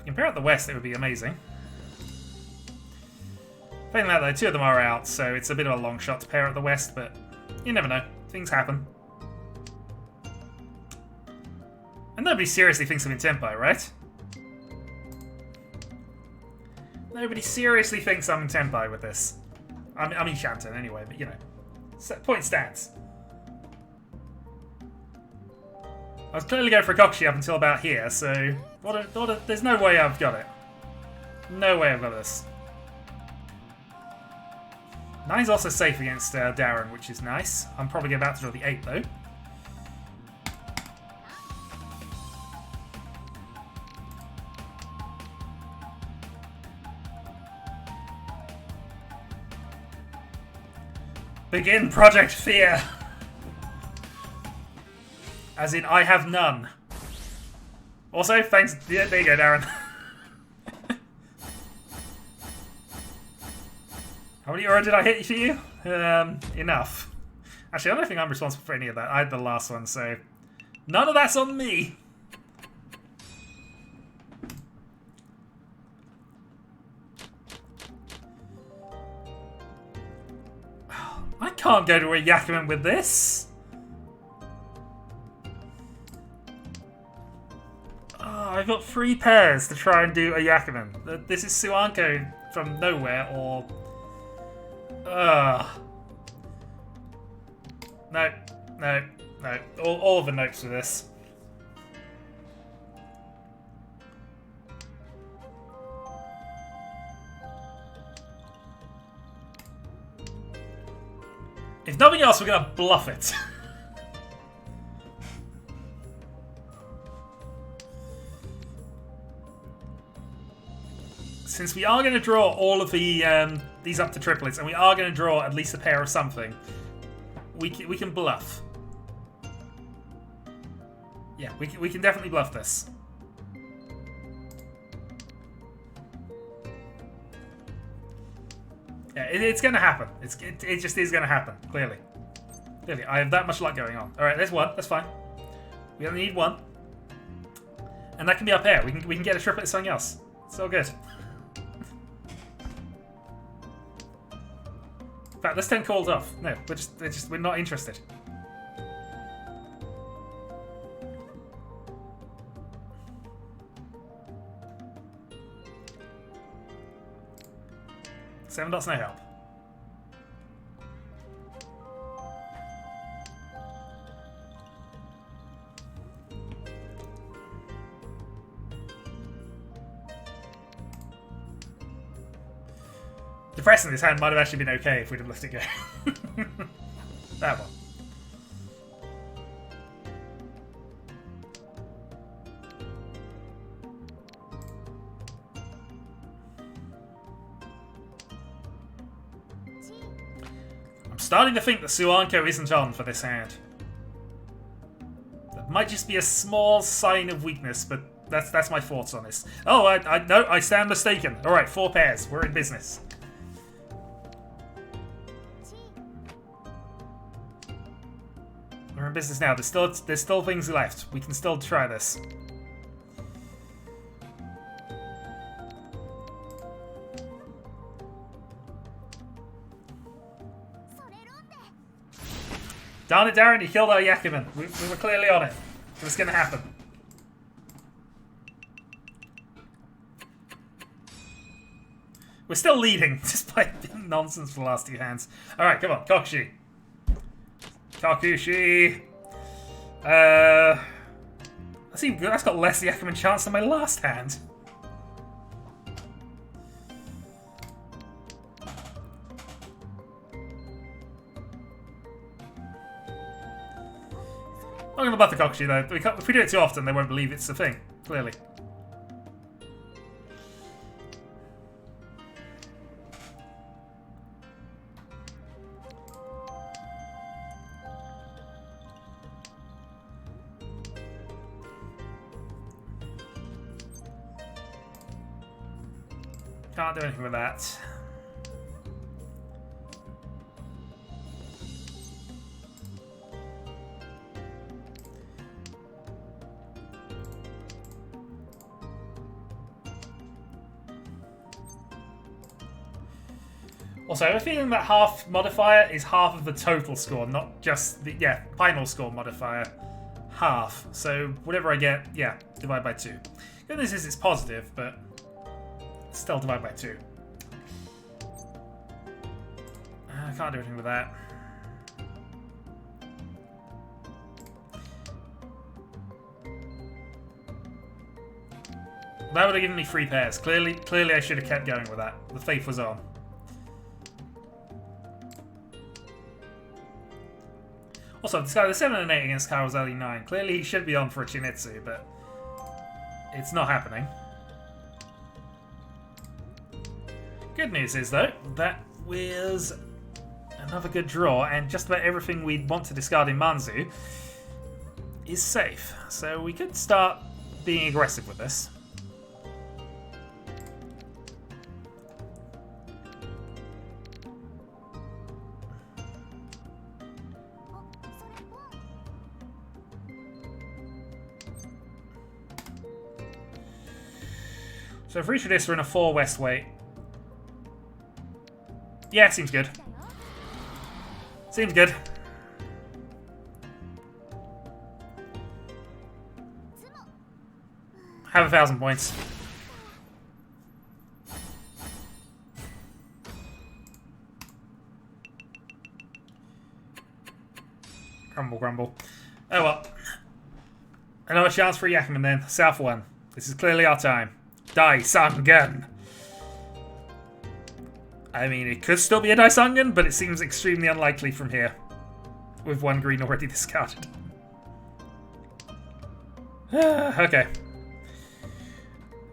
If we can pair out the West, it would be amazing. Failing that though, two of them are out, so it's a bit of a long shot to pair out the West, but you never know. Things happen. And nobody seriously thinks I'm in Tempai, right? Nobody seriously thinks I'm in Tempai with this. I'm in Shanton anyway, but you know. Point stands. I was clearly going for a Kokushi up until about here, so there's no way I've got it. No way I've got this. Nine's also safe against Darren, which is nice. I'm probably about to draw the 8 though. Begin Project Fear! As in, I have none. Also, thanks. Yeah, there you go, Darren. How many aura did I hit for you? Enough. Actually, I don't think I'm responsible for any of that. I had the last one, so none of that's on me. I can't go to a Yakuman with this. Oh, I've got 3 pairs to try and do a Yakuman. This is Suanko from nowhere, or... No, no, no. All of the notes for this. If nothing else, we're gonna bluff it. Since we are going to draw all of the these up to triplets, and we are going to draw at least a pair of something, we can bluff. Yeah, we can definitely bluff this. Yeah, it's going to happen. It just is going to happen. Clearly, I have that much luck going on. All right, there's one. That's fine. We only need one, and that can be our pair. We can get a triplet of something else. It's all good. In fact, let's 10 calls off. No, we're not interested. Seven dots, no help. Depressing, this hand might have actually been okay if we'd have let it go. That one. I'm starting to think that Suanko isn't on for this hand. That might just be a small sign of weakness, but that's my thoughts on this. Oh, no, I stand mistaken. All right, 4 pairs. We're in business. We're in business now. There's still things left. We can still try this. Darn it, Darren! You killed our Yakuman. We were clearly on it. It was going to happen. 「 It was going to happen. We're still leading, despite the nonsense for the last 2 hands. Alright, come on, Kokushi. Kokushi. That's even good. That's got less Yakuman chance than my last hand. I'm going to buff the Kokushi though. If we do it too often, they won't believe it's a thing, clearly. Can't do anything with that. Also, I have a feeling that half modifier is half of the total score, not just the final score modifier. Half. So whatever I get, divide by 2. Good news is it's positive, but still divide by 2. I can't do anything with that. That would have given me 3 pairs. Clearly I should have kept going with that. The faith was on. Also, this guy, the 7 and 8 against Karozali 9. Clearly he should be on for a Chinitsu, but it's not happening. Good news is, though, that was another good draw, and just about everything we'd want to discard in Manzu is safe. So we could start being aggressive with this. So for each of this, we're in a 4 west weight. Yeah, seems good. Seems good. Have 1,000 points. Grumble, grumble. Oh well. Another chance for Yakuman then. South 1. This is clearly our time. Dai-Sangan. I mean, it could still be a Dai-Sangan, but it seems extremely unlikely from here. With 1 green already discarded. Okay.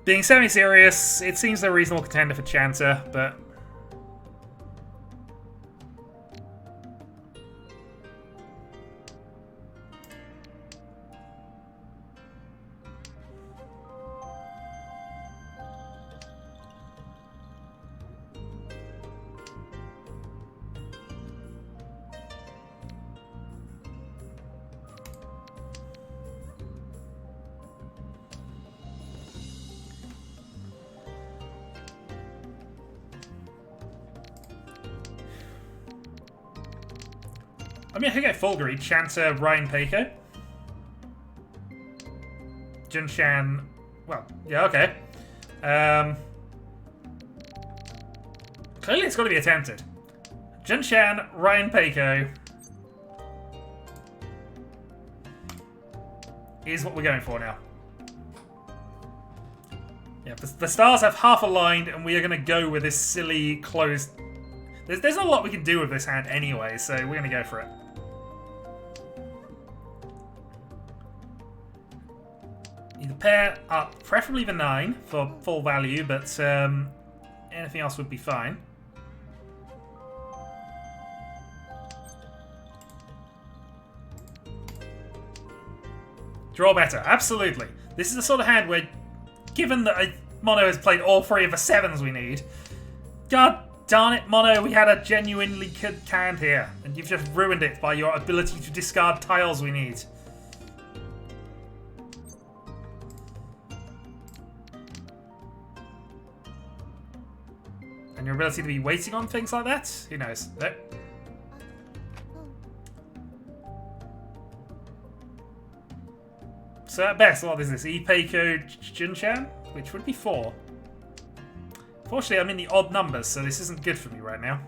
Being semi-serious, it seems a reasonable contender for Chanter, but I mean, I could get Fulgari, Chanter, Ryan Peiko. Junshan. Well, yeah, okay. Clearly it's got to be attempted. Junshan, Ryan Peiko is what we're going for now. Yeah, the stars have half aligned, and we are going to go with this silly closed. There's not a lot we can do with this hand anyway, so we're going to go for it. Either pair up, preferably the 9 for full value, but anything else would be fine. Draw better, absolutely. This is the sort of hand where, given that Mono has played all 3 of the 7s we need, God darn it, Mono, we had a genuinely good hand here, and you've just ruined it by your ability to discard tiles we need. And your ability to be waiting on things like that? Who knows? Nope. So at best, what is this? Ipeiko Junshan? Which would be 4. Fortunately, I'm in the odd numbers, so this isn't good for me right now.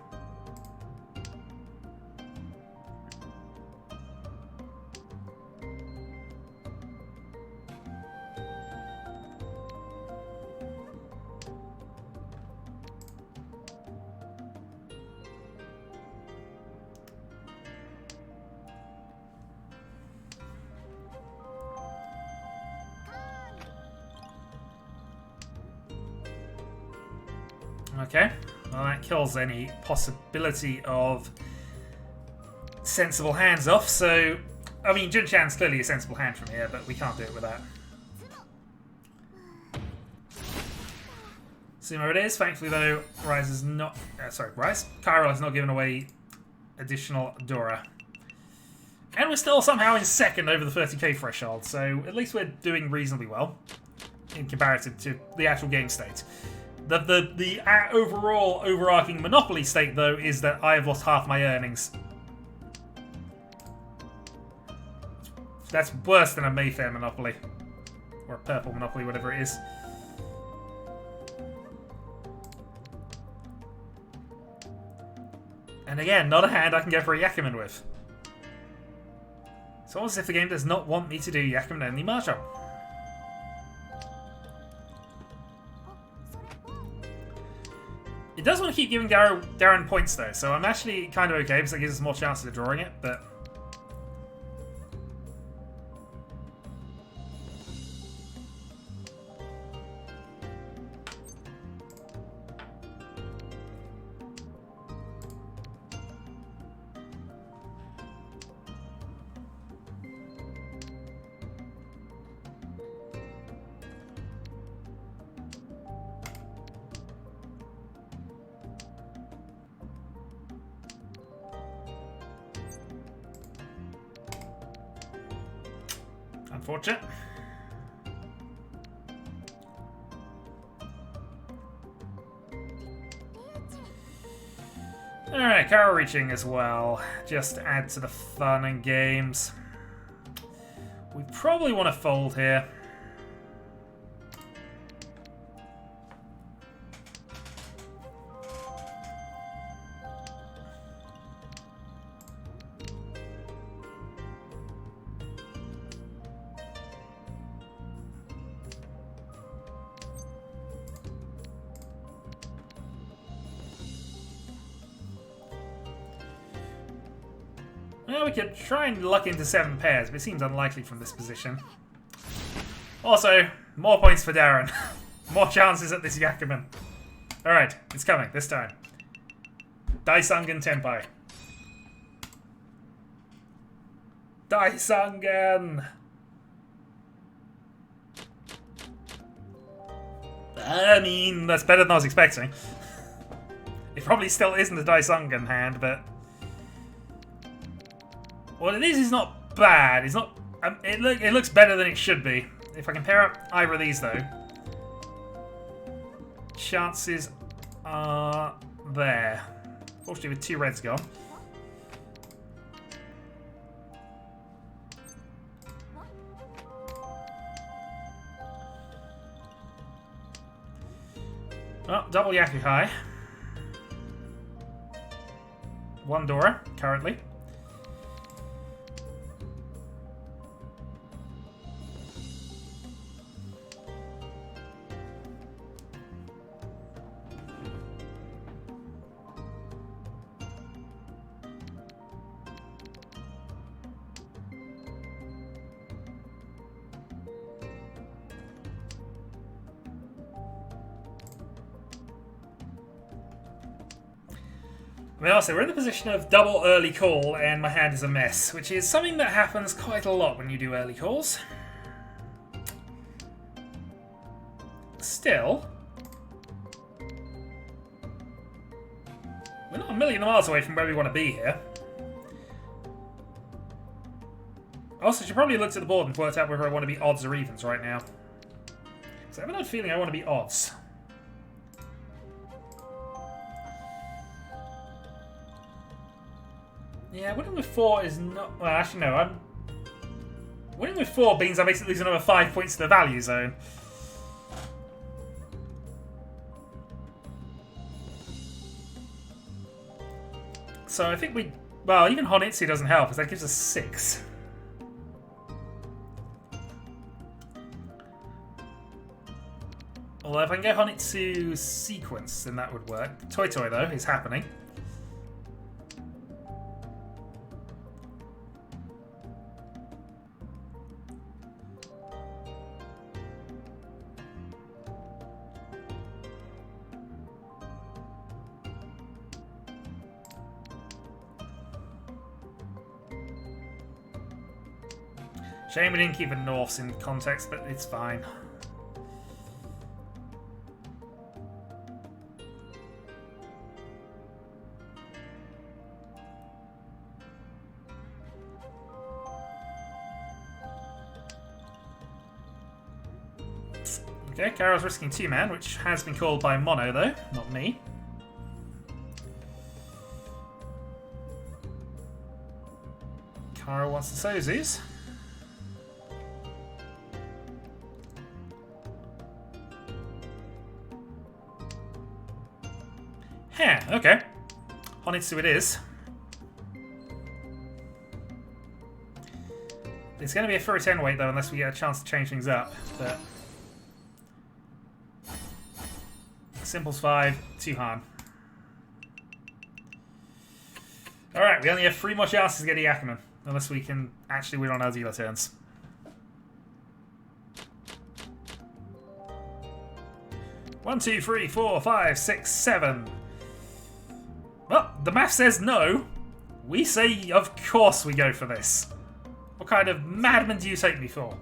Okay, well that kills any possibility of sensible hands off, so... I mean, Jun-chan's clearly a sensible hand from here, but we can't do it with that. Sumo it is. Thankfully, though, Rise is not... Chiral has not given away additional Dora. And we're still somehow in second over the 30k threshold, so at least we're doing reasonably well in comparison to the actual game state. The overall overarching Monopoly state, though, is that I have lost half my earnings. That's worse than a Mayfair Monopoly. Or a Purple Monopoly, whatever it is. And again, not a hand I can go for a Yakuman with. It's almost as if the game does not want me to do Yakuman-only Mahjong. It does want to keep giving Darren points, though, so I'm actually kind of okay because that gives us more chances of drawing it, but... unfortunate. Alright, Chiral reaching as well. Just to add to the fun and games. We probably want to fold here. Well, we could try and luck into 7 pairs, but it seems unlikely from this position. Also, more points for Darren. More chances at this Yakuman. Alright, it's coming, this time. Daisangan Tenpai. Daisangan! I mean, that's better than I was expecting. It probably still isn't a Daisangan hand, but... What it is not bad. It's not. It looks better than it should be. If I can pair up either of these, though, chances are there. Fortunately, with 2 reds gone. Well, double Yaku High. 1 Dora currently. I mean, also, we're in the position of double early call, and my hand is a mess, which is something that happens quite a lot when you do early calls. Still, we're not a million miles away from where we want to be here. Also, she probably looked at the board and worked out whether I want to be odds or evens right now. So I have an odd feeling I want to be odds. Yeah, winning with 4 is not... Well, actually, no. Winning with 4 means I basically lose another 5 points to the value zone. So I think we... Well, even Honitsu doesn't help, because that gives us 6. Although if I can get Honitsu sequence, then that would work. Toy Toy, though, is happening. Shame we didn't keep the Norths in context, but it's fine. Okay, Carol's risking 2-man, which has been called by Mono, though, not me. Carol wants the Sozus. Yeah, okay. Honitsu it is. It's going to be a furry 10 weight, though, unless we get a chance to change things up. But Simple's 5, 2 Han. Alright, we only have 3 more chances to get a Yakuman, unless we can actually win on our dealer turns. One, 2, 3, 4, 5, 6, 7. Well, the math says no. We say, of course we go for this. What kind of madman do you take me for?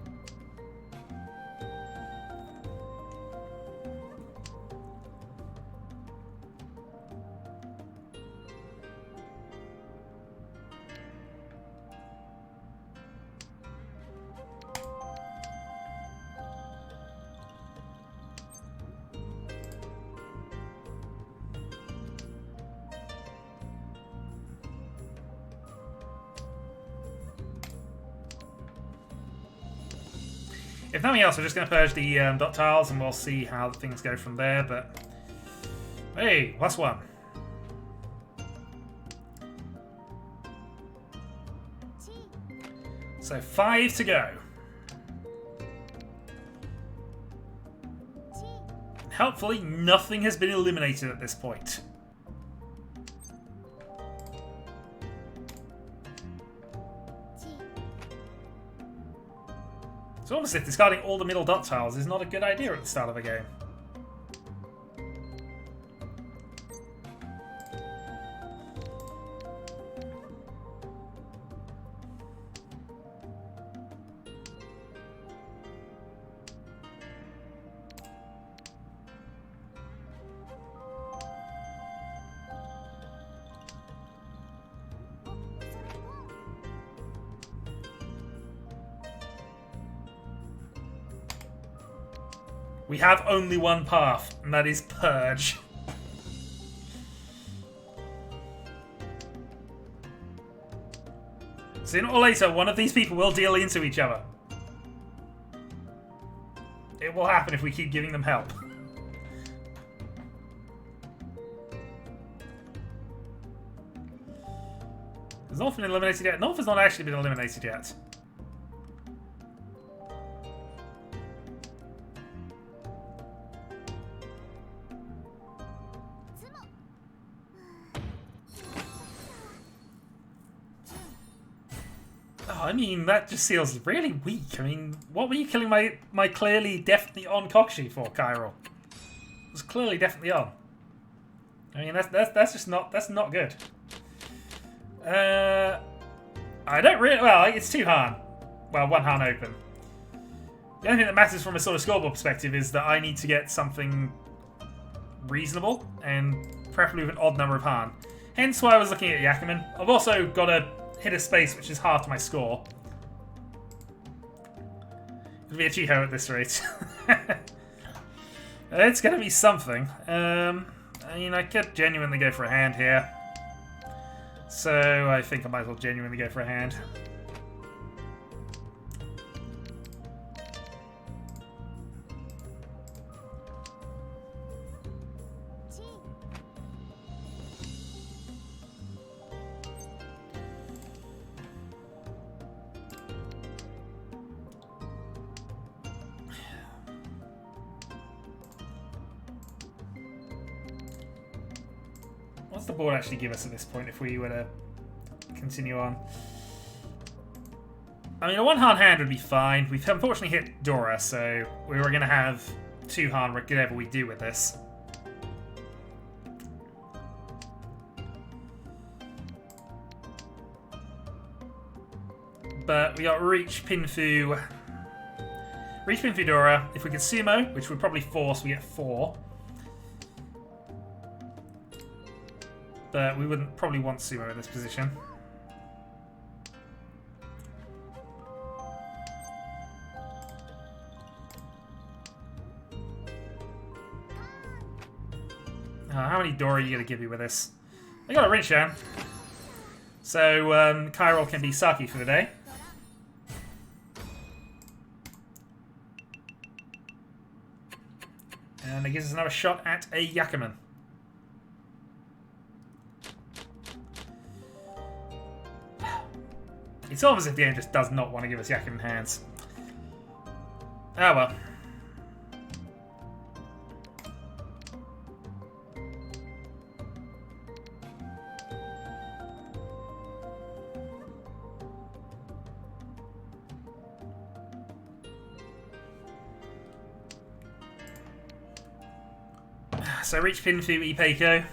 If nothing else, we're just going to purge the dot tiles and we'll see how things go from there, but... Hey, +1. So 5 to go. Helpfully, nothing has been eliminated at this point. It's almost as if discarding all the middle dot tiles is not a good idea at the start of a game. We have only one path, and that is Purge. Sooner or later, one of these people will deal into each other. It will happen if we keep giving them help. Has North been eliminated yet? North has not actually been eliminated yet. I mean, that just feels really weak. I mean, what were you killing my clearly definitely on Kokushi for, Chiral? It was clearly definitely on. I mean, that's just not good. I don't really. Well, it's 2 Han. Well, 1 Han open. The only thing that matters from a sort of scoreboard perspective is that I need to get something reasonable and preferably with an odd number of Han. Hence why I was looking at Yakuman. I've also got to hit a space which is half my score. It'll be a Chiho at this rate. It's going to be something. I mean, I could genuinely go for a hand here. So I think I might as well genuinely go for a hand. What's the board actually give us at this point if we were to continue on? I mean, a 1-Han hand would be fine. We've unfortunately hit Dora, so we were going to have 2-Han whatever we do with this. But we got Riichi, Pinfu, Dora. If we could sumo, which would probably force, we get 4. But we wouldn't probably want sumo in this position. How many Dora are you going to give me with this? I got a Riichi. So Chiral can be Saki for the day. And it gives us another shot at a Yakuman. It's almost as if the game just does not want to give us Yakuman hands. Oh well. So Riichi, Pinfu, Ipeiko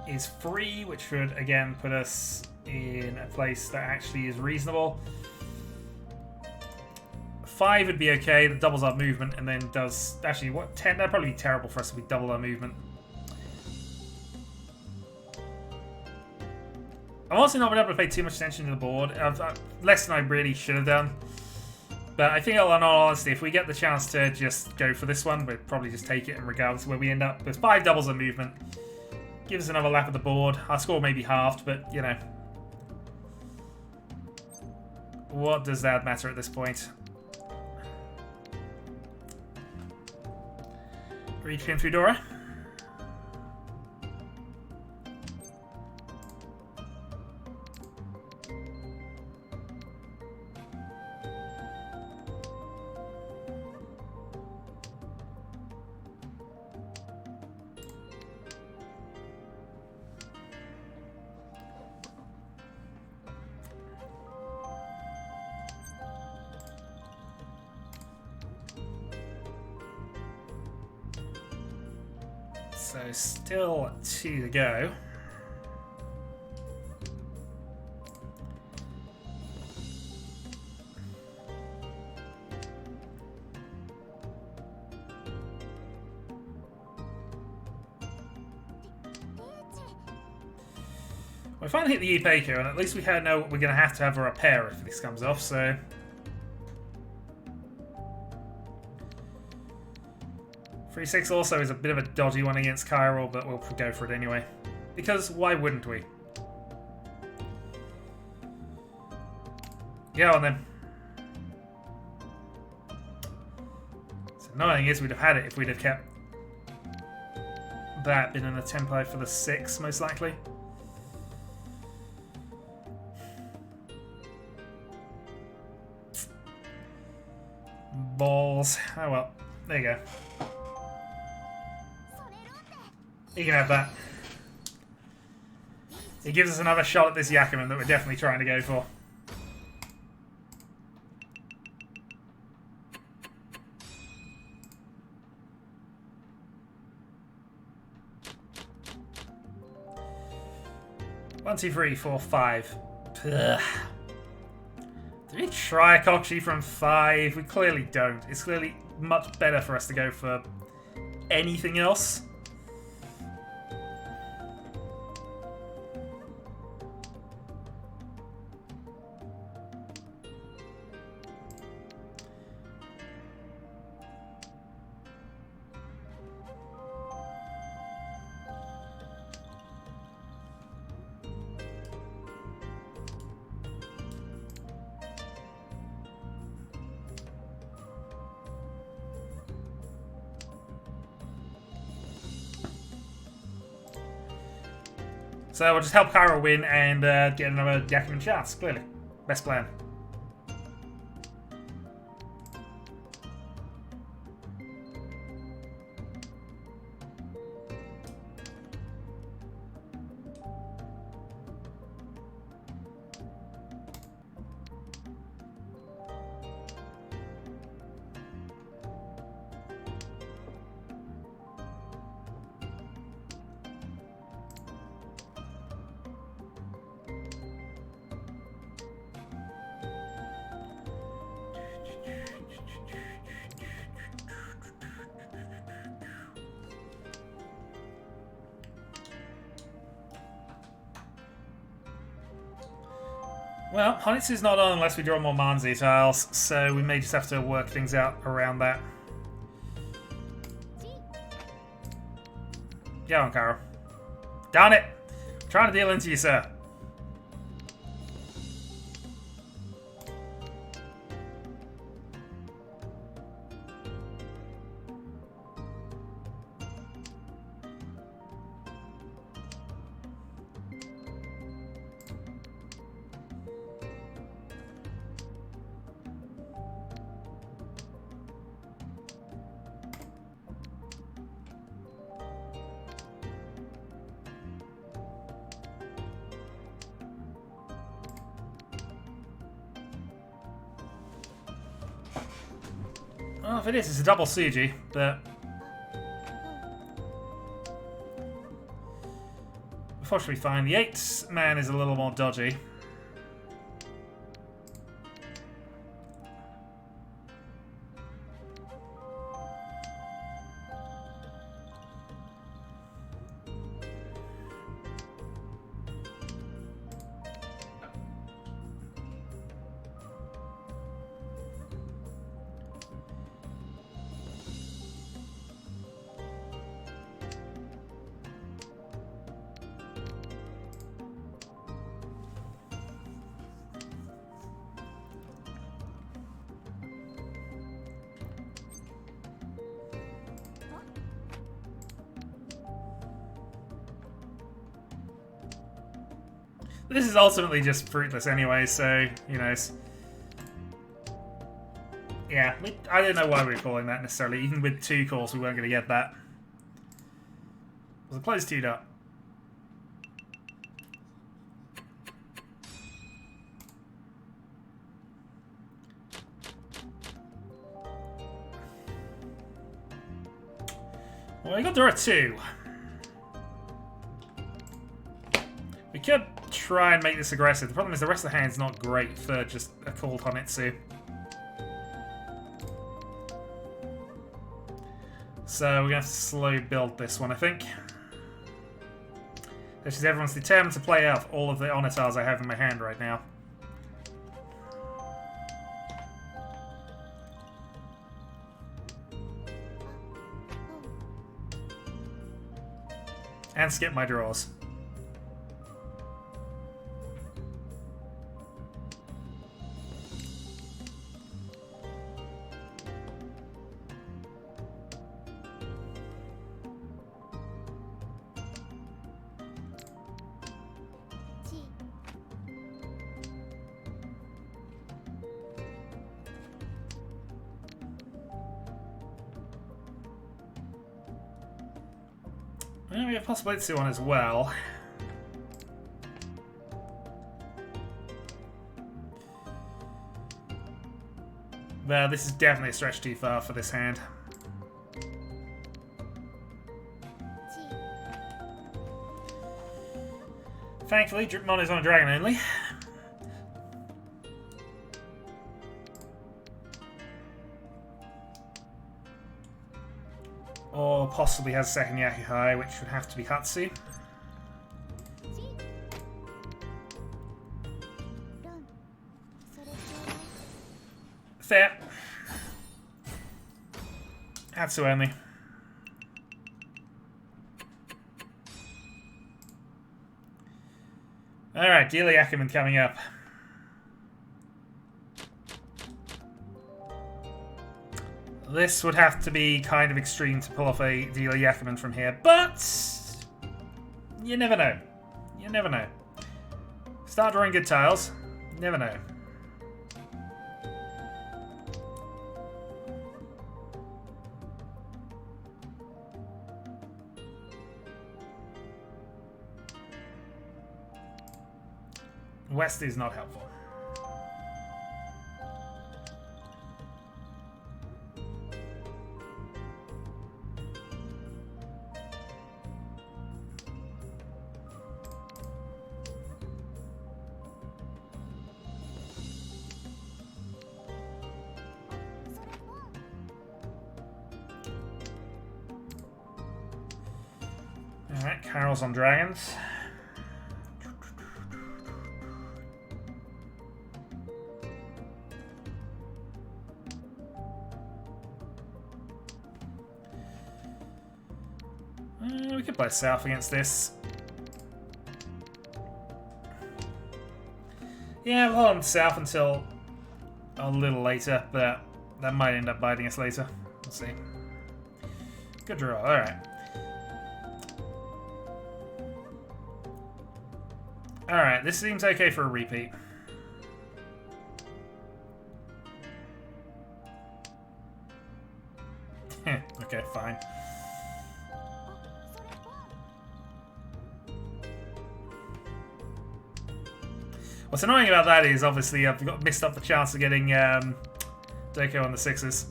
is free, which would again put us in a place that actually is reasonable. 5 would be okay, that doubles our movement and then does... Actually, what? 10? That'd probably be terrible for us if we double our movement. I'm also not been able to pay too much attention to the board. Less than I really should have done. But I think, in all honesty, if we get the chance to just go for this one, we'd probably just take it, and regardless of where we end up. There's 5 doubles of movement. Give us another lap of the board. Our score may be halved, but, you know. What does that matter at this point? Riichi, Pinfu, Dora. So still 2 to go. We finally hit the Ipeiko, and at least we know we're going to have a repair if this comes off, so... 3-6 also is a bit of a dodgy one against Chiral, but we'll go for it anyway. Because why wouldn't we? Go on then. So annoying is we'd have had it if we'd have kept that been in a tempo for the 6, most likely. Balls. Oh well. There you go. You can have that. It gives us another shot at this Yakuman that we're definitely trying to go for. One, two, three, four, 5. Ugh. Do we try Kokshi from 5? We clearly don't. It's clearly much better for us to go for anything else. So we'll just help Chiral win and get another Yakuman chance, clearly. Best plan. Well, Honitsu's not on unless we draw more Manzi tiles, so we may just have to work things out around that. Go on, Carol. Darn it! I'm trying to deal into you, sir. Well, if it is, it's a double Suji, but... Unfortunately fine. The 8-man is a little more dodgy. This is ultimately just fruitless anyway, so, you know. Yeah, I don't know why we were calling that necessarily. Even with 2 calls, we weren't going to get that. It was a close 2-dot. Well, we got draw a 2. We could try and make this aggressive. The problem is the rest of the hand's not great for just a called Honitsu. So we're going to have to slow build this one, I think. This is everyone's determined to play off all of the Onitars I have in my hand right now. And skip my draws. And we have possibility one as well. But this is definitely a stretch too far for this hand. Thankfully, Dripmon is on a dragon only. Or possibly has a second Yakuhai, which would have to be Hatsu. Fair. Hatsu only. Alright, Dealer Yakuman coming up. This would have to be kind of extreme to pull off a Dealer Yakuman from here, but you never know. You never know. Start drawing good tiles. Never know. West is not helpful. Alright, Carol's on dragons. We could play south against this. Yeah, we'll hold on south until a little later, but that might end up biting us later. We'll see. Good draw, alright. Alright, this seems okay for a repeat. Okay, fine. What's annoying about that is, obviously, I've missed up the chance of getting Doko on the sixes.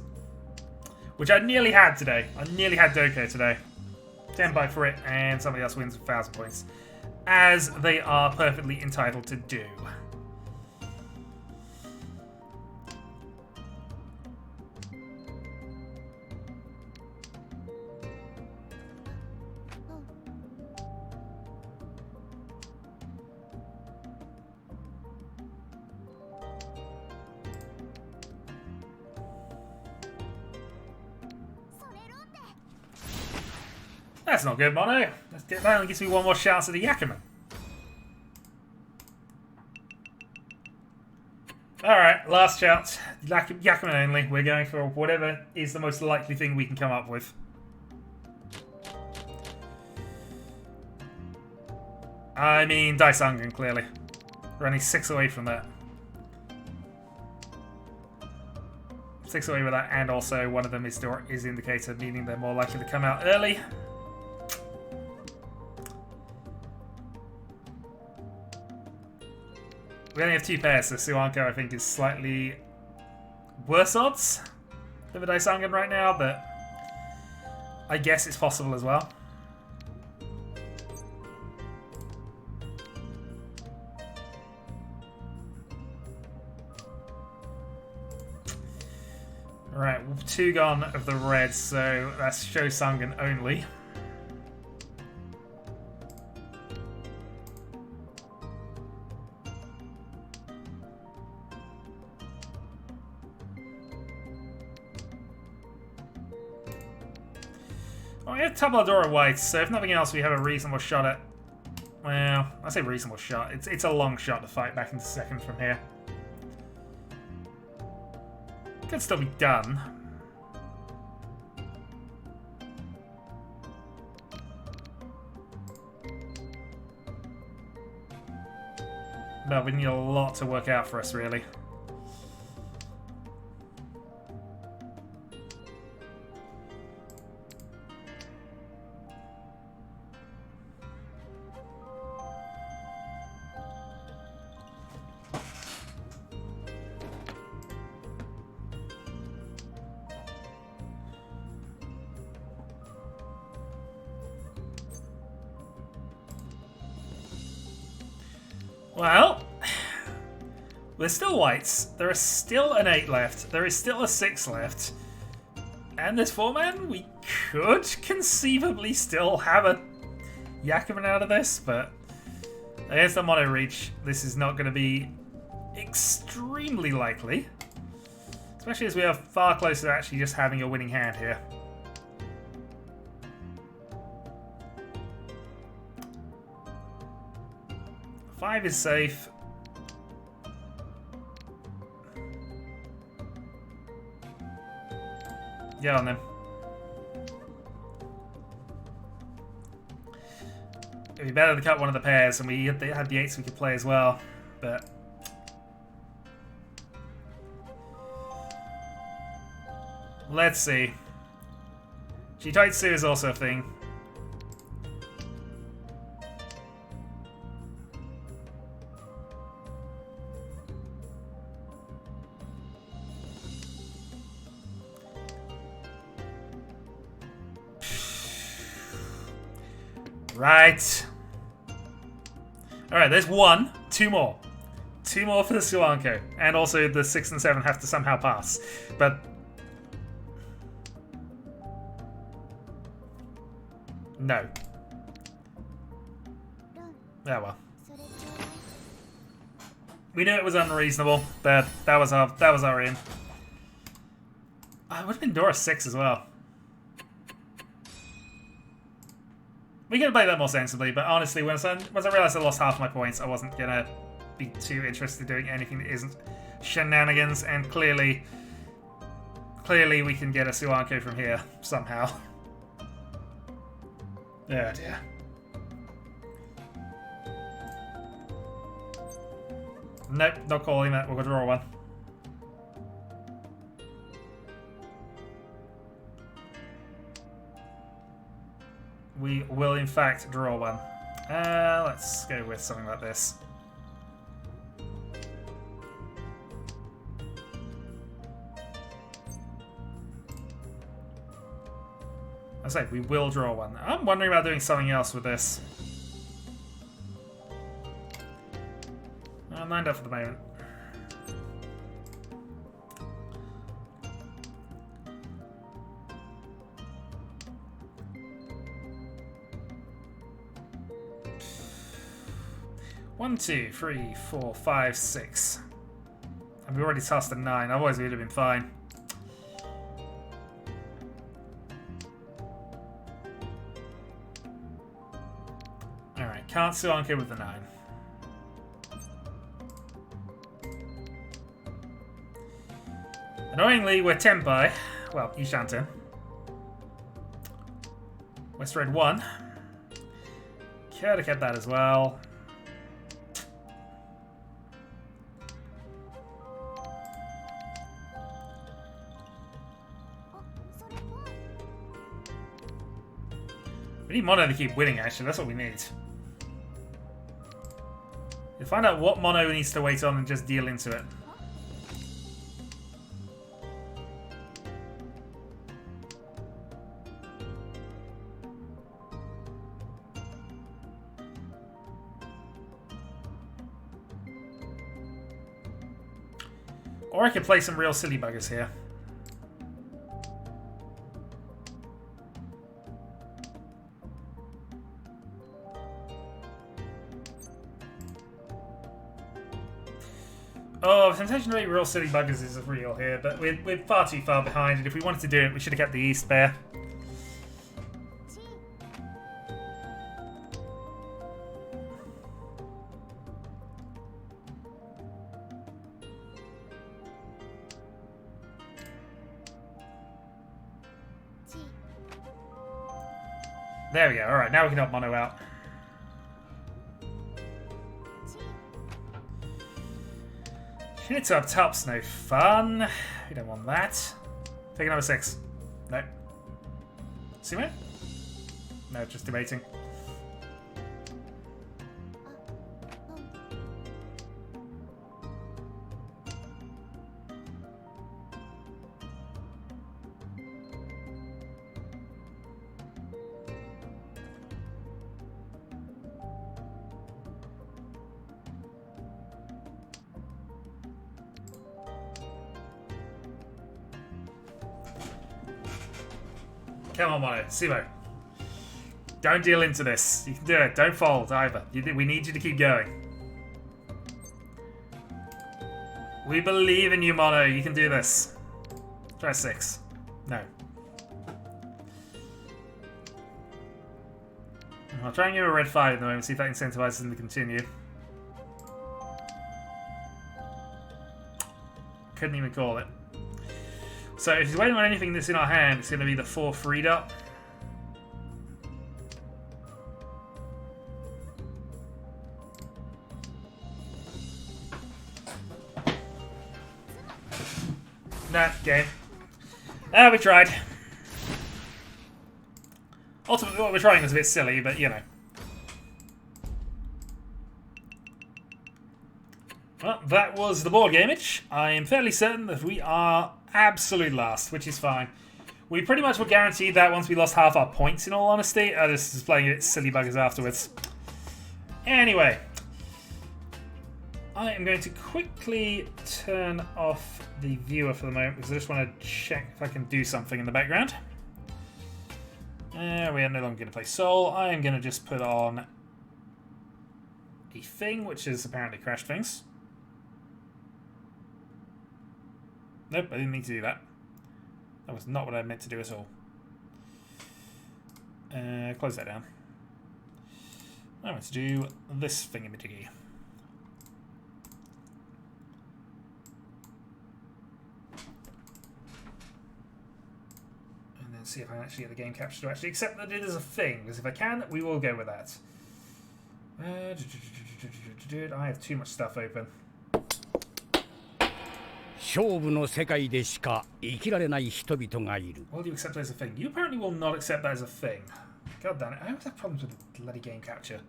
Which I nearly had today. I nearly had Doko today. 10 buy for it, and somebody else wins 1,000 points. As they are perfectly entitled to do. That's not good, Mono. That only gives me one more chance at the Yakuman. Alright, last chance. Yakuman only. We're going for whatever is the most likely thing we can come up with. I mean, Daisungen, clearly. We're only 6 away from that. 6 away with that, and also one of them is indicator, meaning they're more likely to come out early. We only have 2 pairs, so Suanko I think is slightly worse odds than the Daisungen right now, but I guess it's possible as well. Alright, 2 gone of the reds, so that's Shosangen only. Well, we have Tabladora whites, so if nothing else, we have a reasonable shot at... Well, I say reasonable shot. It's a long shot to fight back into second from here. Could still be done. But we need a lot to work out for us, really. Well, there's still whites. There is still an 8 left. There is still a 6 left. And this 4-man, we could conceivably still have a Yakuman out of this, but against the Mono Reach, this is not going to be extremely likely. Especially as we are far closer to actually just having a winning hand here. Five is safe. Get on them. It'd be better to cut one of the pairs, and we had the 8s we could play as well, but... Let's see. Jitoitsu is also a thing. Right. Alright, there's 1. 2 more. 2 more for the Suanko. And also the 6 and 7 have to somehow pass. But... no. Yeah, well. We knew it was unreasonable. That was our in. It would have been Dora 6 as well. We could have played that more sensibly, but honestly, once I realised I lost half my points, I wasn't going to be too interested in doing anything that isn't shenanigans, and clearly we can get a Suanko from here, somehow. Oh dear. Nope, not calling that. We'll go draw one. We will, in fact, draw one. Let's go with something like this. I say we will draw one. I'm wondering about doing something else with this. I'm lined up for the moment. One, 2, 3, 4, 5, 6. And we already tossed a 9. Otherwise, we would have been fine. Alright, can't Suanko with the 9. Annoyingly, we're Tenpai. Well, Ishanten. West Red 1. Could have kept that as well. We need mono to keep winning, actually. That's what we need. We'll find out what mono needs to wait on and just deal into it. Or I could play some real silly buggers here. Oh, the temptation to make real silly buggers is real here, but we're far too far behind, and if we wanted to do it, we should have kept the East Bear. There we go. Alright, now we can help mono out. Units up top's no fun. We don't want that. Take another 6. No. Sumo? No, just debating. Come on, Mono. Sumo. Don't deal into this. You can do it. Don't fold either. We need you to keep going. We believe in you, Mono. You can do this. Try 6. No. I'll try and give him a red 5 at the moment, see if that incentivizes him to continue. Couldn't even call it. So if he's waiting on anything that's in our hand, it's going to be the 4 freed up. Nah, game. We tried. Ultimately, what we're trying was a bit silly, but you know. Well, that was the board gameage. I am fairly certain that we are absolute last, which is fine. We pretty much were guaranteed that once we lost half our points, in all honesty. I just was playing a bit silly buggers afterwards. Anyway. I am going to quickly turn off the viewer for the moment because I just want to check if I can do something in the background. We are no longer going to play Soul. I am going to just put on a thing, which is apparently crashed things. Nope, I didn't need to do that. That was not what I meant to do at all. Close that down. I'm going to do this thingamajiggy. And then see if I can actually get the game capture to actually accept that it is a thing. Because if I can, we will go with that. I have too much stuff open. 勝負の世界でしか生きられない人々がいる。 Will you accept that as a thing? You apparently will not accept that as a thing. God damn it, I always have problems with the bloody game capture.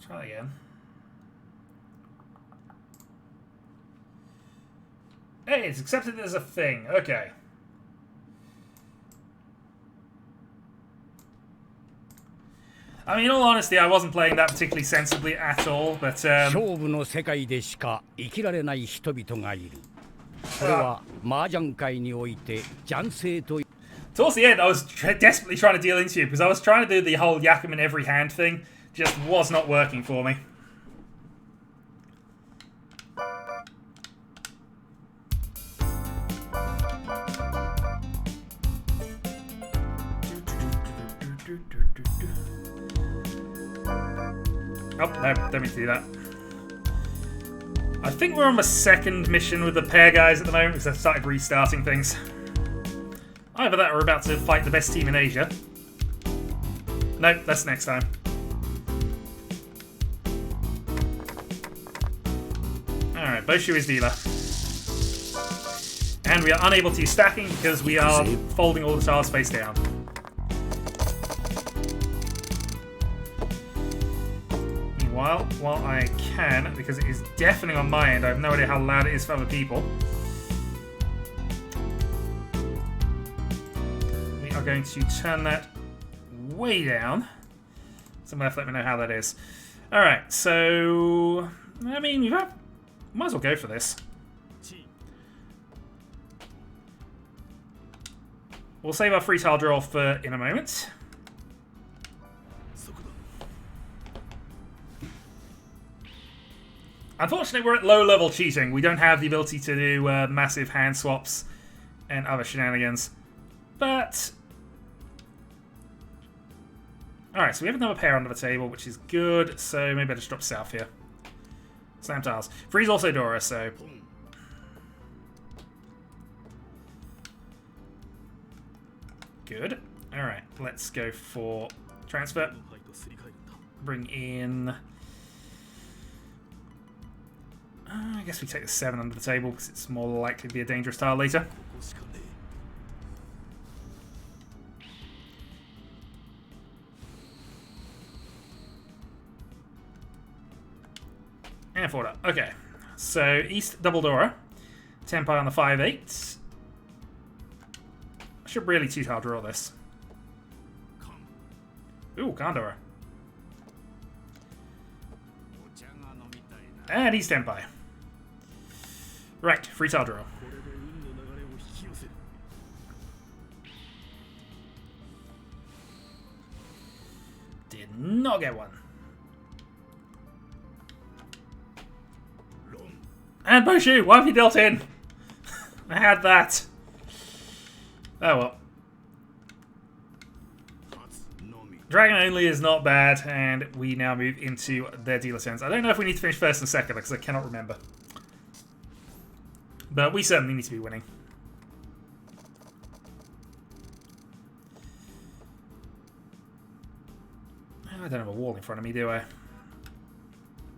Try that again. Hey, it's accepted as a thing. Okay. I mean, in all honesty, I wasn't playing that particularly sensibly at all, but 勝負の世界でしか生きられない人々がいる。これは麻雀界において雀聖と。 Towards the end, I was desperately trying to deal into you because I was trying to do the whole Yakum in every hand thing. Just was not working for me. Oh, no, don't mean to do that. I think we're on the second mission with the pair guys at the moment because I've started restarting things. Either that or we're about to fight the best team in Asia. No, that's next time. Alright, Boshu is dealer. And we are unable to use stacking because we are folding all the tiles face down. Meanwhile, while I can, because it is deafening on my end, I have no idea how loud it is for other people. We are going to turn that way down. Someone have to let me know how that is. Alright, so I mean, might as well go for this. We'll save our free tile draw for in a moment. Unfortunately, we're at low level cheating. We don't have the ability to do massive hand swaps and other shenanigans. But alright, so we have another pair under the table, which is good. So maybe I just drop south here. Slam tiles. Freeze also Dora, so good. Alright, let's go for transfer. Bring in... I guess we take the 7 under the table because it's more likely to be a dangerous tile later. And forward up. Okay. So East double Dora. Tempai on the 5-8. I should really 2-tile draw this. Ooh, Kandora. And East Tempai. Right, free tile draw. Did not get one. And Boshu, why have you dealt in? I had that. Oh well. Dragon only is not bad, and we now move into their dealer turns. I don't know if we need to finish first and second because I cannot remember. But we certainly need to be winning. I don't have a wall in front of me, do I?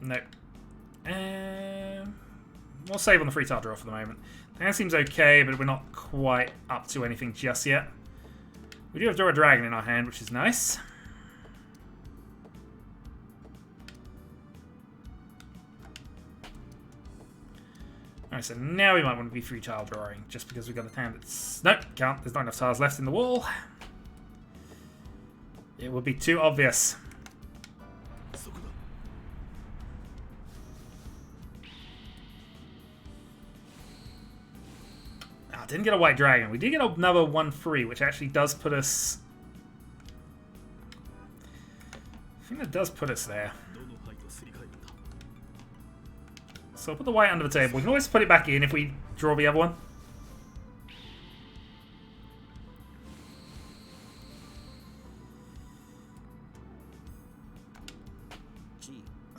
Nope. We'll save on the free tile draw for the moment. That seems okay, but we're not quite up to anything just yet. We do have Draw a Dragon in our hand, which is nice. Alright, so now we might want to be free tile drawing, just because we've got a hand that's... Nope, can't. There's not enough tiles left in the wall. It would be too obvious. Ah, didn't get a white dragon. We did get another 1 free, which actually does put us... I think that does put us there. So I'll put the white under the table. We can always put it back in if we draw the other one.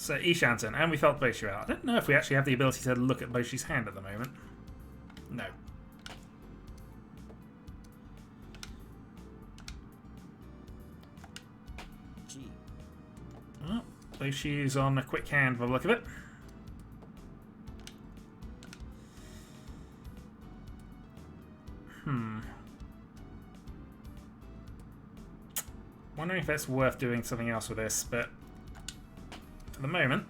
So Ishanton, and we felt Boshu out. I don't know if we actually have the ability to look at Boshu's hand at the moment. No. Well, Boshu's on a quick hand by the look of it. Wondering if it's worth doing something else with this, but for the moment.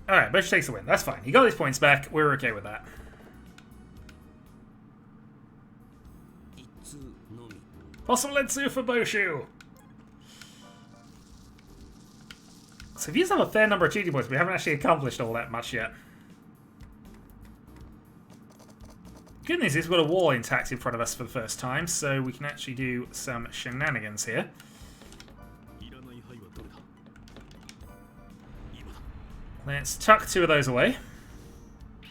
Alright, Boshu takes the win. That's fine. He got his points back. We're okay with that. Possible Letsu for Boshu. So if you have a fair number of cheating points, we haven't actually accomplished all that much yet. Good news is we've got a wall intact in front of us for the first time, so we can actually do some shenanigans here. Let's tuck 2 of those away.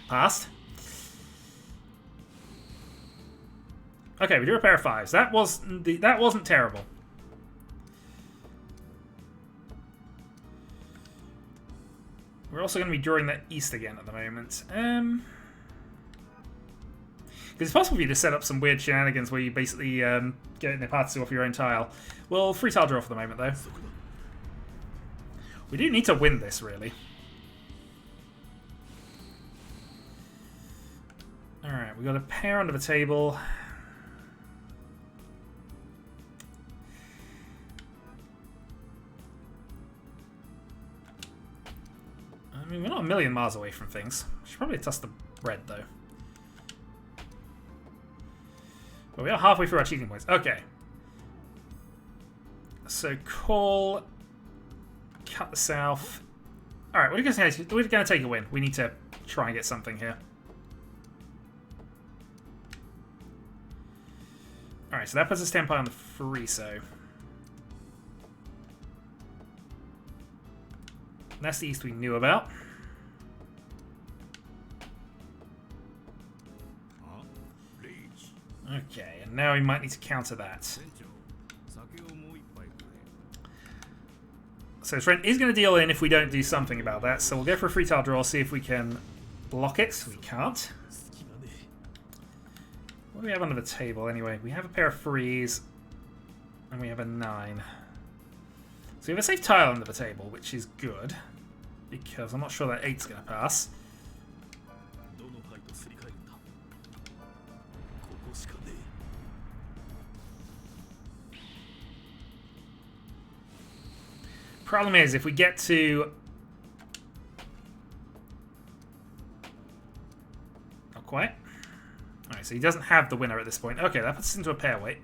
Passed. Okay, we do a pair of 5s. That wasn't terrible. We're also going to be drawing that east again at the moment. Because it's possible for you to set up some weird shenanigans where you basically get Nepatsu off your own tile. Well, free tile draw for the moment, though. We do need to win this, really. Alright, we got a pair under the table. I mean, we're not a million miles away from things. We should probably toss the red, though. But we are halfway through our cheating points. Okay. So call, cut the south. Alright, we're going to take a win. We need to try and get something here. Alright, so that puts us Tenpai on the free, so. That's the east we knew about. Okay, and now we might need to counter that. So his friend is going to deal in if we don't do something about that, so we'll go for a free tile draw, see if we can block it. We can't. What do we have under the table anyway? We have a pair of 3s, and we have a 9. So we have a safe tile under the table, which is good, because I'm not sure that 8's going to pass. Problem is, if we get to... Not quite. Alright, so he doesn't have the winner at this point. Okay, that puts us into a pair weight.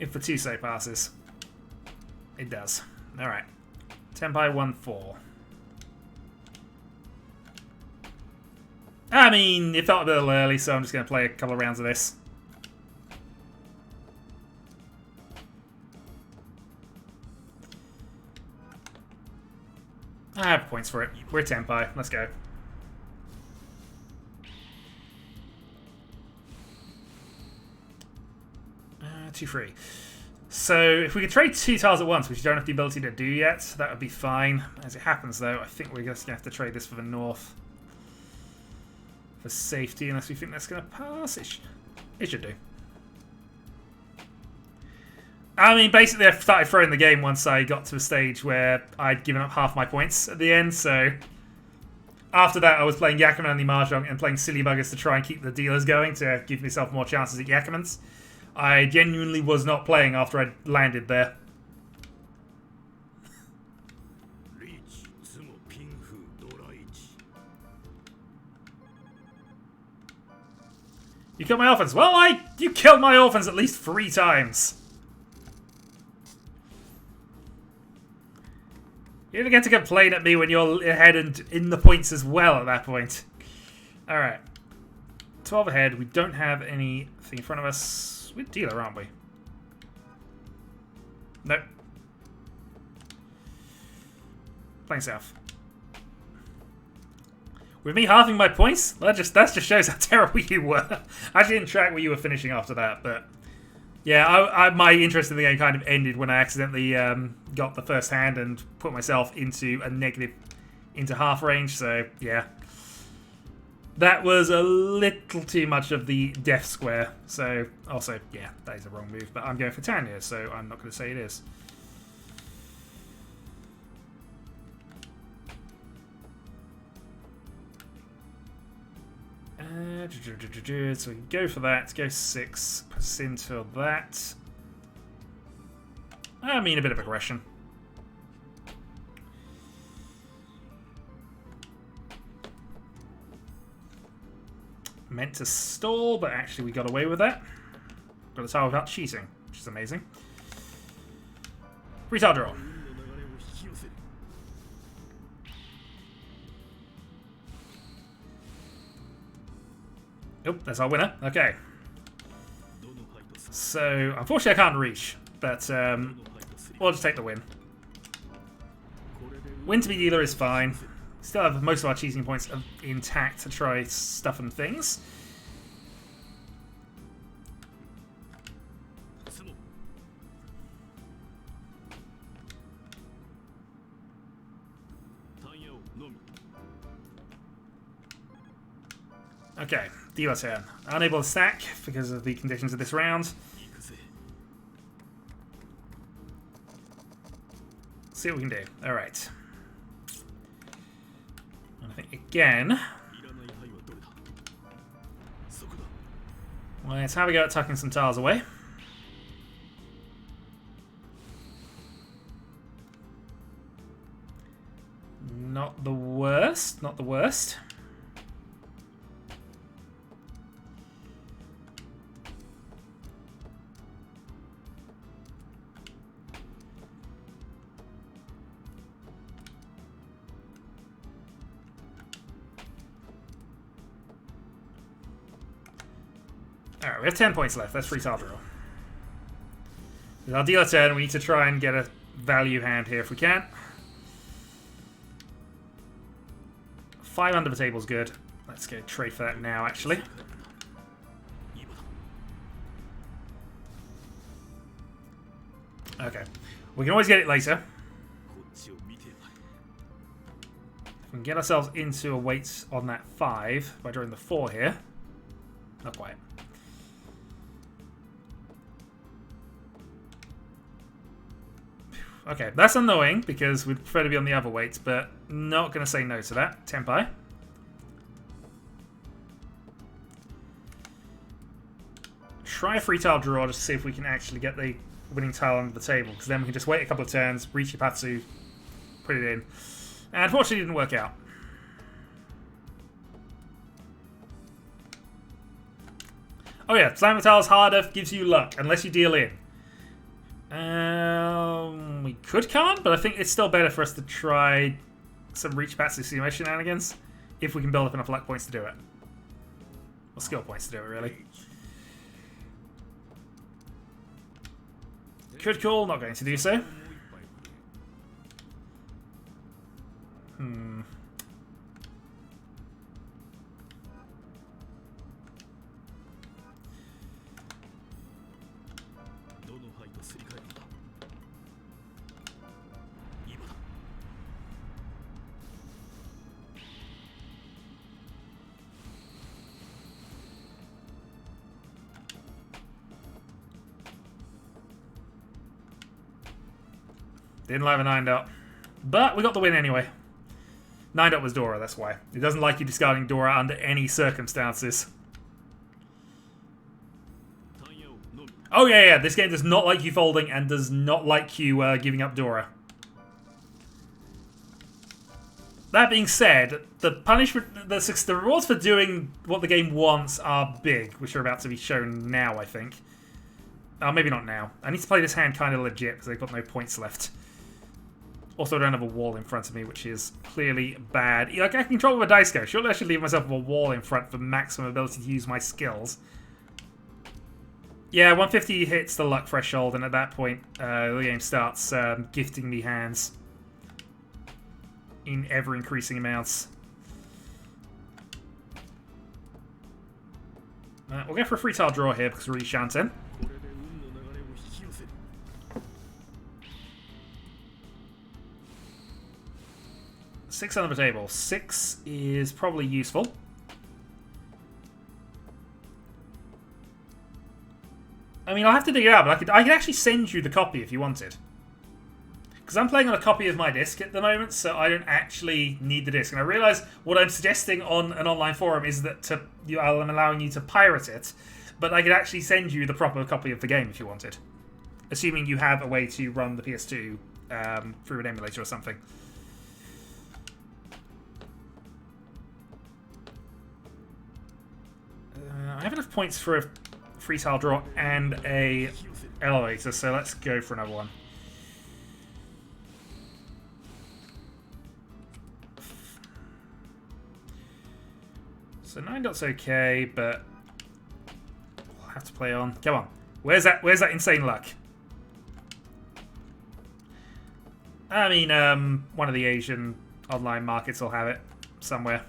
If the 2-say passes. It does. Alright. Tenpai 1-4. I mean, it felt a little early, so I'm just going to play a couple of rounds of this. I have points for it. We're Tenpai. Let's go. Two free. So if we could trade 2 tiles at once, which you don't have the ability to do yet, that would be fine. As it happens, though, I think we're just going to have to trade this for the north. For safety, unless we think that's going to pass. It should do. I mean, basically I started throwing the game once I got to a stage where I'd given up half my points at the end, so... After that, I was playing Yakuman and the Mahjong and playing silly buggers to try and keep the dealers going to give myself more chances at Yakumans. I genuinely was not playing after I landed there. You killed my orphans. Well, you killed my orphans at least 3 times. You don't get to complain at me when you're ahead and in the points as well at that point. Alright. 12 ahead. We don't have anything in front of us. We're dealer, aren't we? Nope. Playing south. With me halving my points? That just shows how terrible you were. I didn't track where you were finishing after that, but Yeah, my interest in the game kind of ended when I accidentally got the first hand and put myself into a negative, into half range. So yeah, that was a little too much of the death square. So also, yeah, that is a wrong move. But I'm going for Tanya, so I'm not going to say it is. So we can go for that. Go 6% for that. I mean, a bit of aggression. Meant to stall, but actually we got away with that. Got a tile without cheating, which is amazing. Free tile draw. Oh, that's our winner. Okay. So, unfortunately I can't reach, but we'll just take the win. Win to be dealer is fine. Still have most of our cheating points intact to try stuff and things. Okay, dealer turn. Unable to stack because of the conditions of this round. See what we can do. Alright. I think again. Let's have a go at tucking some tiles away. Not the worst, not the worst. Alright, we have 10 points left. That's free tile draw. With our dealer turn, we need to try and get a value hand here if we can. 5 under the table is good. Let's go trade for that now, actually. Okay. We can always get it later. If we can get ourselves into a weight on that 5 by drawing the 4 here. Not quite. Okay, that's annoying because we'd prefer to be on the other weights, but not going to say no to that. Tempai. Try a free tile draw just to see if we can actually get the winning tile under the table, because then we can just wait a couple of turns, Riichi Patsu, put it in. And unfortunately, it didn't work out. Oh yeah, slam the tiles harder gives you luck, unless you deal in. We could can't, but I think it's still better for us to try some Riichi Patsu Sumo shenanigans if we can build up enough luck points to do it. Or skill points to do it, really. Could call, not going to do so. Didn't like a 9-dot. But we got the win anyway. 9-dot was Dora, that's why. It doesn't like you discarding Dora under any circumstances. Oh yeah, this game does not like you folding and does not like you giving up Dora. That being said, the punishment, the rewards for doing what the game wants are big, which are about to be shown now, I think. Maybe not now. I need to play this hand kind of legit because I've got no points left. Also, I don't have a wall in front of me, which is clearly bad. Like, I can control with a dice go. Surely I should leave myself a wall in front for maximum ability to use my skills. Yeah, 150 hits the luck threshold, and at that point, the game starts gifting me hands in ever-increasing amounts. We'll go for a free tile draw here because we're really shanting. 6 under the table. 6 is probably useful. I mean, I'll have to dig it out, but I could actually send you the copy if you wanted. Because I'm playing on a copy of my disc at the moment, so I don't actually need the disc. And I realise what I'm suggesting on an online forum is that I'm allowing you to pirate it, but I could actually send you the proper copy of the game if you wanted. Assuming you have a way to run the PS2 through an emulator or something. I have enough points for a free tile draw and a elevator, so let's go for another one. So 9 dot's okay, but we'll have to play on. Come on. Where's that insane luck? I mean, one of the Asian online markets will have it somewhere.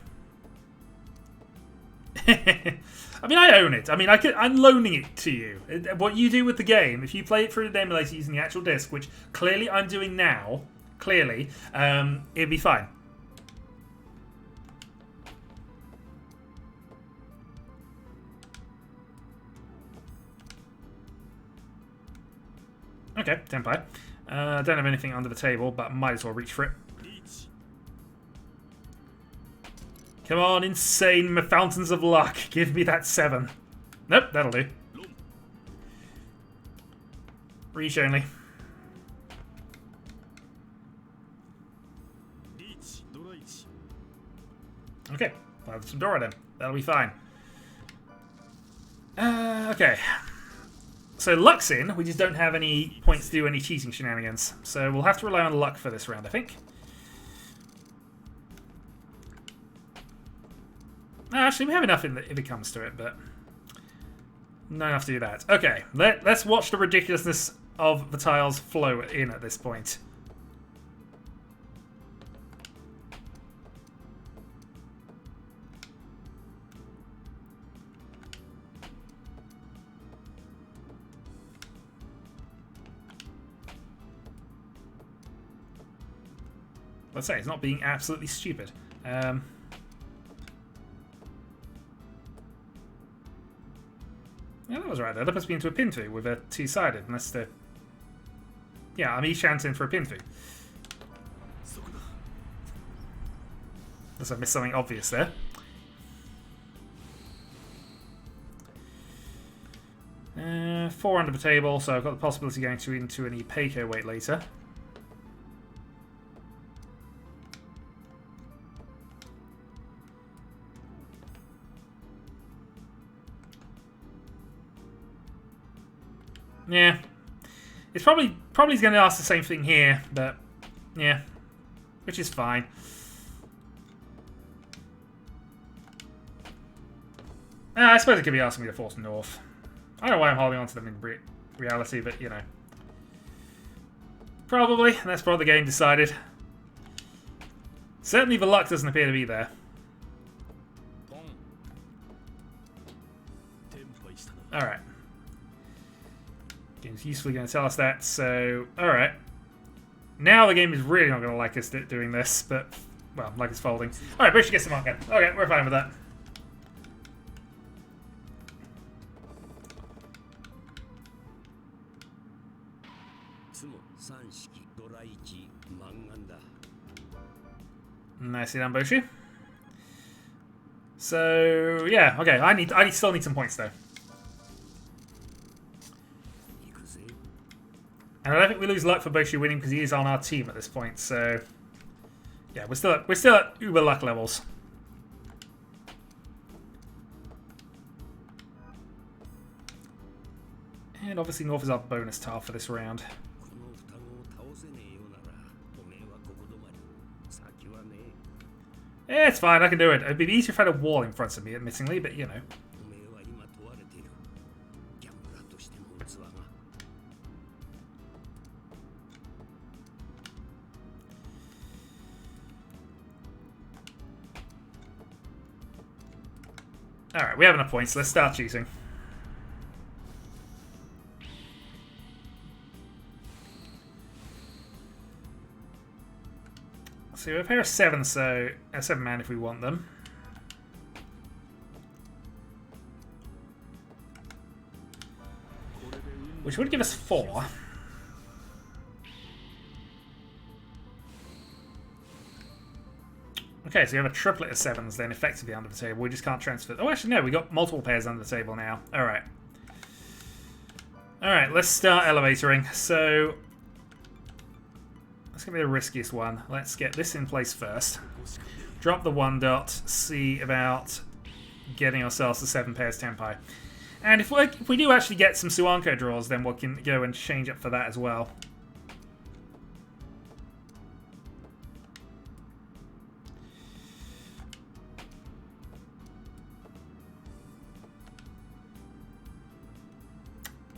I mean, I own it. I mean, I'm loaning it to you. What you do with the game, if you play it through the emulator using the actual disc, which clearly I'm doing now, it'd be fine. Okay, Tenpai. Don't have anything under the table, but might as well reach for it. Come on, insane fountains of luck. Give me that 7. Nope, that'll do. Reach only. Okay, well, some Dora then. That'll be fine. Okay. So luck's in. We just don't have any points to do any cheating shenanigans. So we'll have to rely on luck for this round, I think. Actually, we have enough if it comes to it, but not enough to do that. Okay, let's watch the ridiculousness of the tiles flow in at this point. Let's say it's not being absolutely stupid. Yeah, that was right there. That must be into a pin through with a two-sided, unless the... Yeah, I'm E-chanting for a pin through. Unless I missed something obvious there. Four under the table, so I've got the possibility of going into an Ipeco weight later. Yeah, it's probably going to ask the same thing here, but yeah, which is fine. I suppose it could be asking me to force north. I don't know why I'm holding on to them in reality, but you know, probably. That's probably the game decided. Certainly, the luck doesn't appear to be there. All right. Game's usefully going to tell us that, so alright. Now the game is really not going to like us doing this, but, well, like it's folding. Alright, Bush gets the mark in. Okay, we're fine with that. Nicely done, Boshi. So, yeah, okay, I still need some points, though. And I don't think we lose luck for Boshi winning because he is on our team at this point. So, yeah, we're still at uber luck levels. And obviously North is our bonus tile for this round. Yeah, it's fine. I can do it. It'd be easier if I had a wall in front of me, admittingly, but you know. Alright, we have enough points. Let's start cheating. So we have a pair of 7s, so a 7-man if we want them. Which would give us 4. Okay, so you have a triplet of 7s then effectively under the table. We just can't transfer. Oh, actually, no, we got multiple pairs under the table now. Alright. Alright, let's start elevatoring. So, that's going to be the riskiest one. Let's get this in place first. Drop the 1 dot. See about getting ourselves the 7 pairs Tenpai. And if we do actually get some Suanko draws, then we can go and change up for that as well.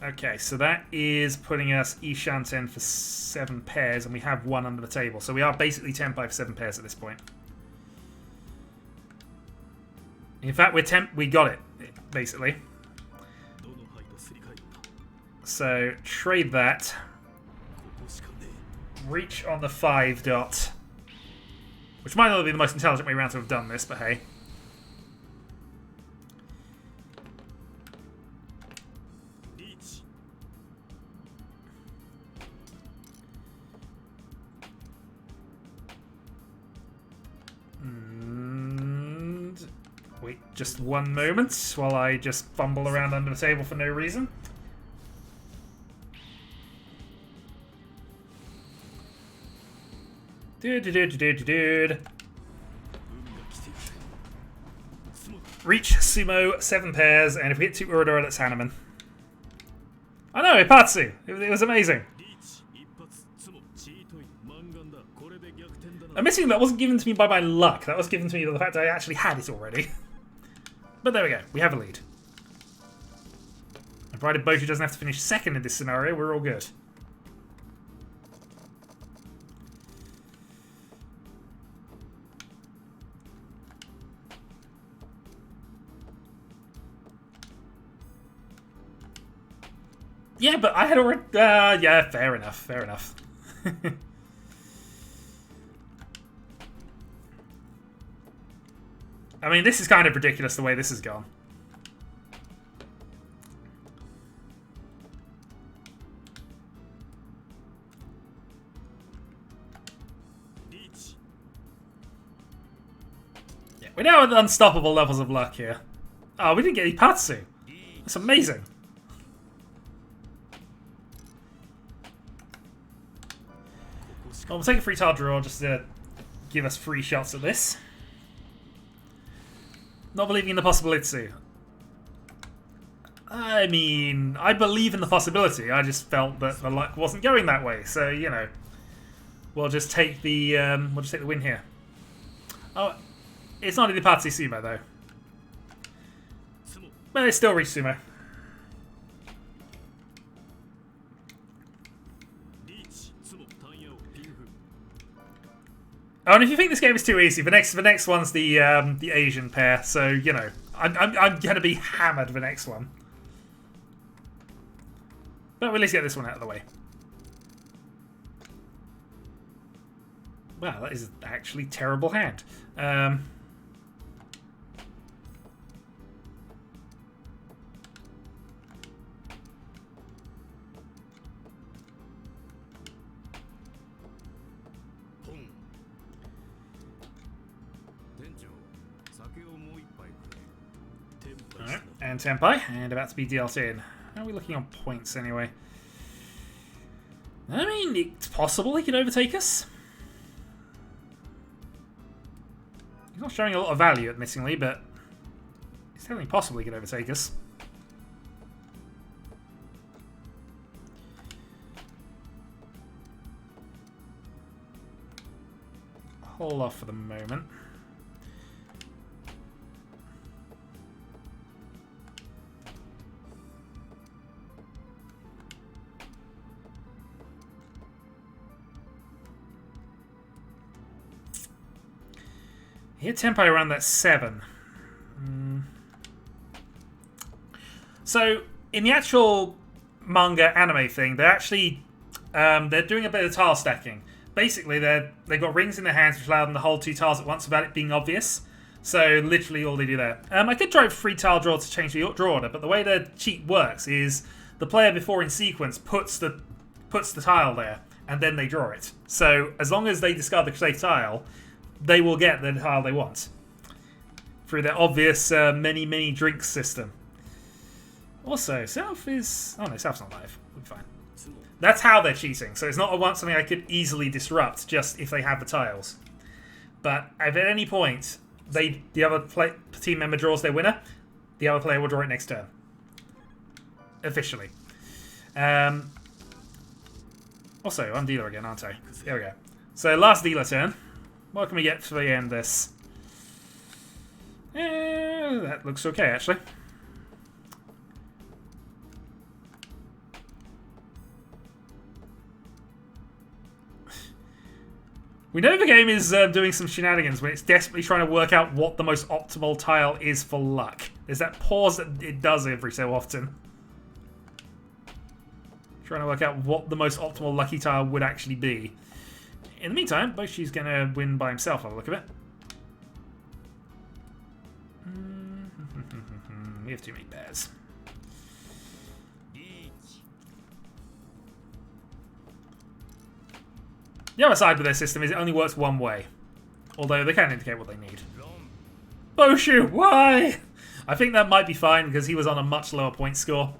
Okay, so that is putting us Ishanten for 7 pairs, and we have 1 under the table. So we are basically Tenpai for 7 pairs at this point. In fact, we got it, basically. So, trade that. Reach on the 5 dot. Which might not be the most intelligent way around to have done this, but hey. Wait just one moment while I just fumble around under the table for no reason. Dude. Reach, Sumo, 7 pairs, and if we hit 2 Urodora, that's Hanuman. I know, Ipatsu! It was amazing. Admitting that wasn't given to me by my luck, that was given to me by the fact that I actually had it already. But there we go, we have a lead. And provided Boju doesn't have to finish second in this scenario, we're all good. Yeah, but I had already... yeah, fair enough. I mean, this is kind of ridiculous the way this has gone. Yeah, we're now at unstoppable levels of luck here. Oh, we didn't get Ipatsu. That's amazing. Well, we'll take a free tile draw just to give us free shots at this. Not believing in the possibility. I mean, I believe in the possibility. I just felt that the luck wasn't going that way. So, you know, we'll just take the win here. Oh, it's not in the Ipatsu Sumo though. But it's still Riichi Sumo. Oh, and if you think this game is too easy, the next one's the Asian pair. So you know, I'm gonna be hammered the next one. But we'll at least get this one out of the way. Wow, that is actually a terrible hand. Alright, and Tenpai, and about to be dealt in. How are we looking on points anyway? I mean, it's possible he could overtake us. He's not showing a lot of value, admittingly, but it's definitely possible he could overtake us. Hold off for the moment. He hit Tenpai around that 7. So, in the actual manga anime thing, they're actually they're doing a bit of tile stacking. basically they've got rings in their hands which allow them to hold 2 tiles at once without it being obvious. So literally all they do there. I could try 3 tile draw to change the draw order, but the way the cheat works is the player before in sequence puts the tile there, and then they draw it. So as long as they discard the safe tile, they will get the tile they want through their obvious many drinks system. Also, South is... Oh no, South's not live. We'll be fine. That's how they're cheating. So it's not something I could easily disrupt just if they have the tiles. But if at any point the other team member draws their winner, the other player will draw it next turn. Officially. Also, I'm dealer again, aren't I? There we go. So last dealer turn. What can we get for the end of this? That looks okay, actually. We know the game is doing some shenanigans when it's desperately trying to work out what the most optimal tile is for luck. There's that pause that it does every so often. Trying to work out what the most optimal lucky tile would actually be. In the meantime, Boshi's going to win by himself by the look of it. We have too many pairs. The other side with their system is it only works one way. Although they can indicate what they need. Boshu, why? I think that might be fine because he was on a much lower point score.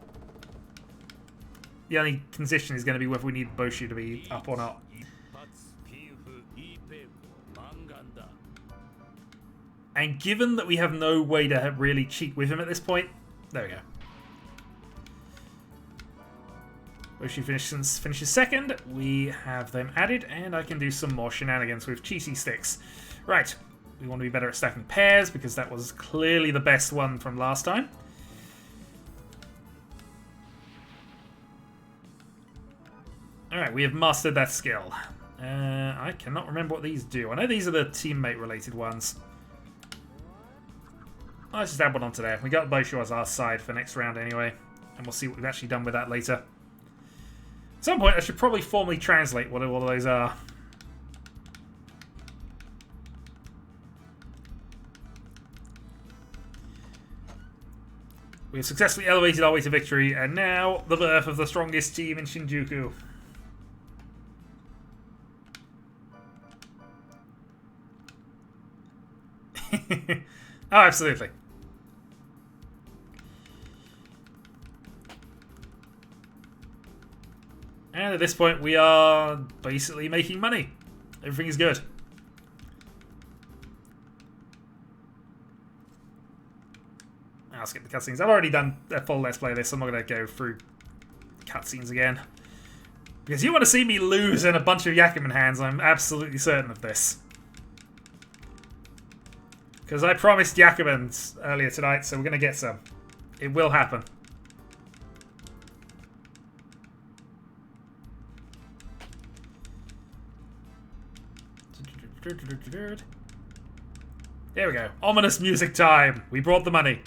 The only condition is going to be whether we need Boshu to be up or not. And given that we have no way to really cheat with him at this point, there we go. Boshu finishes second. We have them added, and I can do some more shenanigans with cheesy sticks. Right, we want to be better at stacking pairs because that was clearly the best one from last time. Alright, we have mastered that skill. I cannot remember what these do. I know these are the teammate related ones. Let's just add one onto there. We got Boshu as our side for next round anyway. And we'll see what we've actually done with that later. At some point I should probably formally translate what all of those are. We have successfully elevated our way to victory, and now the birth of the strongest team in Shinjuku. Oh, absolutely. And at this point, we are basically making money. Everything is good. I'll skip the cutscenes. I've already done a full Let's Play this, so I'm not going to go through cutscenes again. Because you want to see me lose in a bunch of Yakuman hands, I'm absolutely certain of this. Because I promised Yakumans earlier tonight, so we're going to get some. It will happen. There we go. Ominous music time. We brought the money.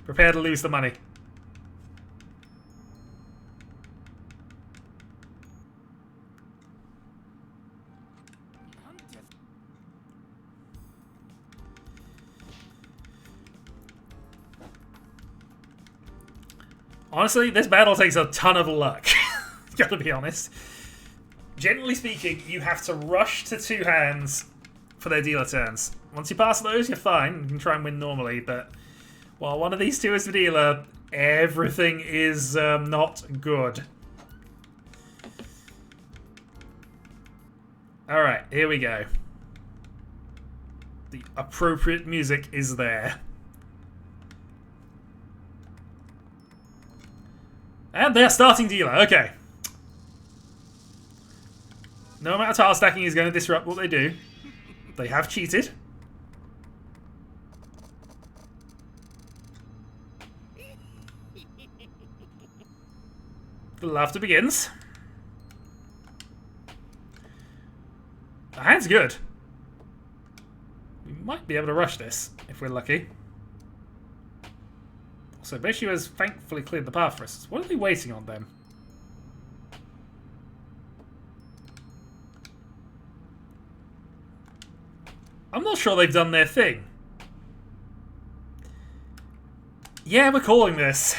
Prepare to lose the money. Honestly, this battle takes a ton of luck. Gotta be honest. Generally speaking, you have to rush to 2 hands for their dealer turns. Once you pass those, you're fine. You can try and win normally, but while one of these 2 is the dealer, everything is not good. Alright, here we go. The appropriate music is there. And they're starting dealer, okay. No amount of tile stacking is going to disrupt what they do. They have cheated. The laughter begins. The hand's good. We might be able to rush this, if we're lucky. So Boshu has thankfully cleared the path for us. What are they waiting on then? I'm not sure they've done their thing. Yeah, we're calling this.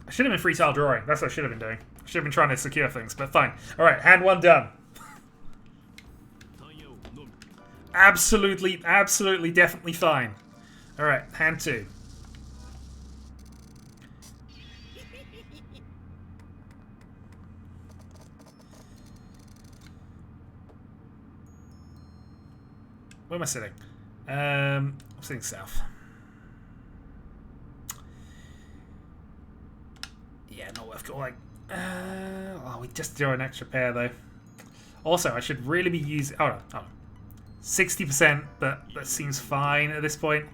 I should have been free tile drawing. That's what I should have been doing. I should have been trying to secure things, but fine. Alright, hand 1 done. Absolutely, absolutely, definitely fine. Alright, hand 2. Where am I sitting? I'm sitting south. Yeah, not worth calling. Oh, we just drew an extra pair though. Also, I should really be using. Hold on. 60%, but that seems fine at this point.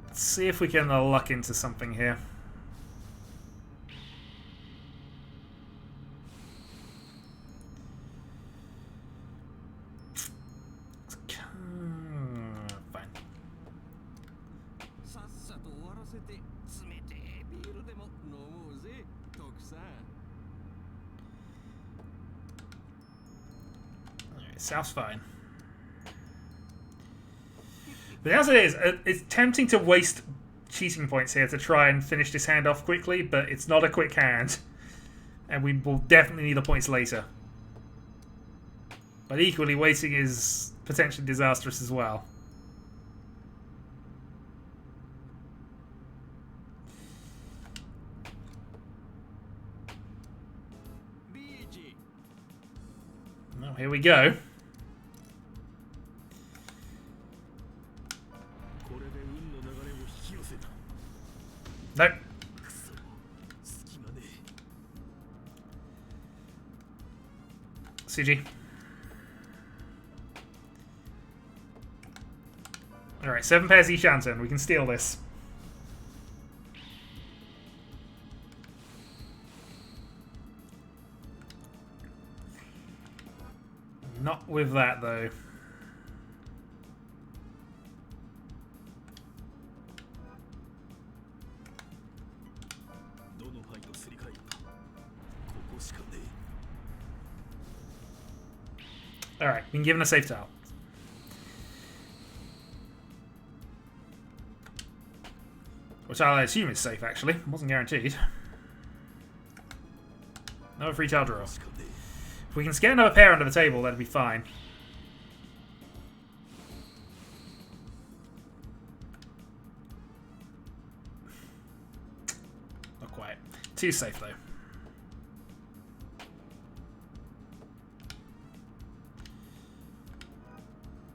Let's see if we can luck into something here. Fine. South's fine. But as it is, it's tempting to waste cheating points here to try and finish this hand off quickly, but it's not a quick hand. And we will definitely need the points later. But equally, waiting is potentially disastrous as well. Well, here we go. Nope. CG. Alright, 7 pairs each turn. We can steal this. Not with that, though. Alright, been given a safe tile. Which I assume is safe, actually. Wasn't guaranteed. Another free tile draw. If we can get another pair under the table, that'd be fine. Not quite. Too safe, though.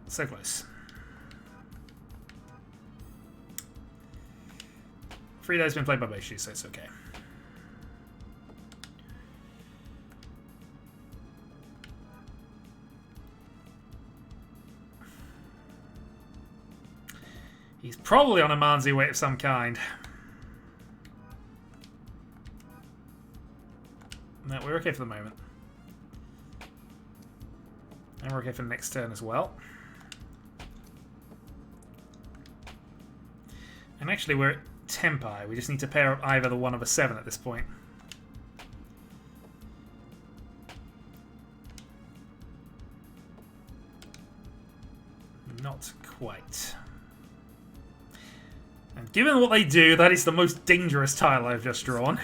So close. Frida's been played by Beishu, so it's okay. He's probably on a Manzi weight of some kind. No, we're okay for the moment. And we're okay for the next turn as well. And actually, we're at Tempai. We just need to pair up either the 1 or the 7 at this point. Not quite. And given what they do, that is the most dangerous tile I've just drawn.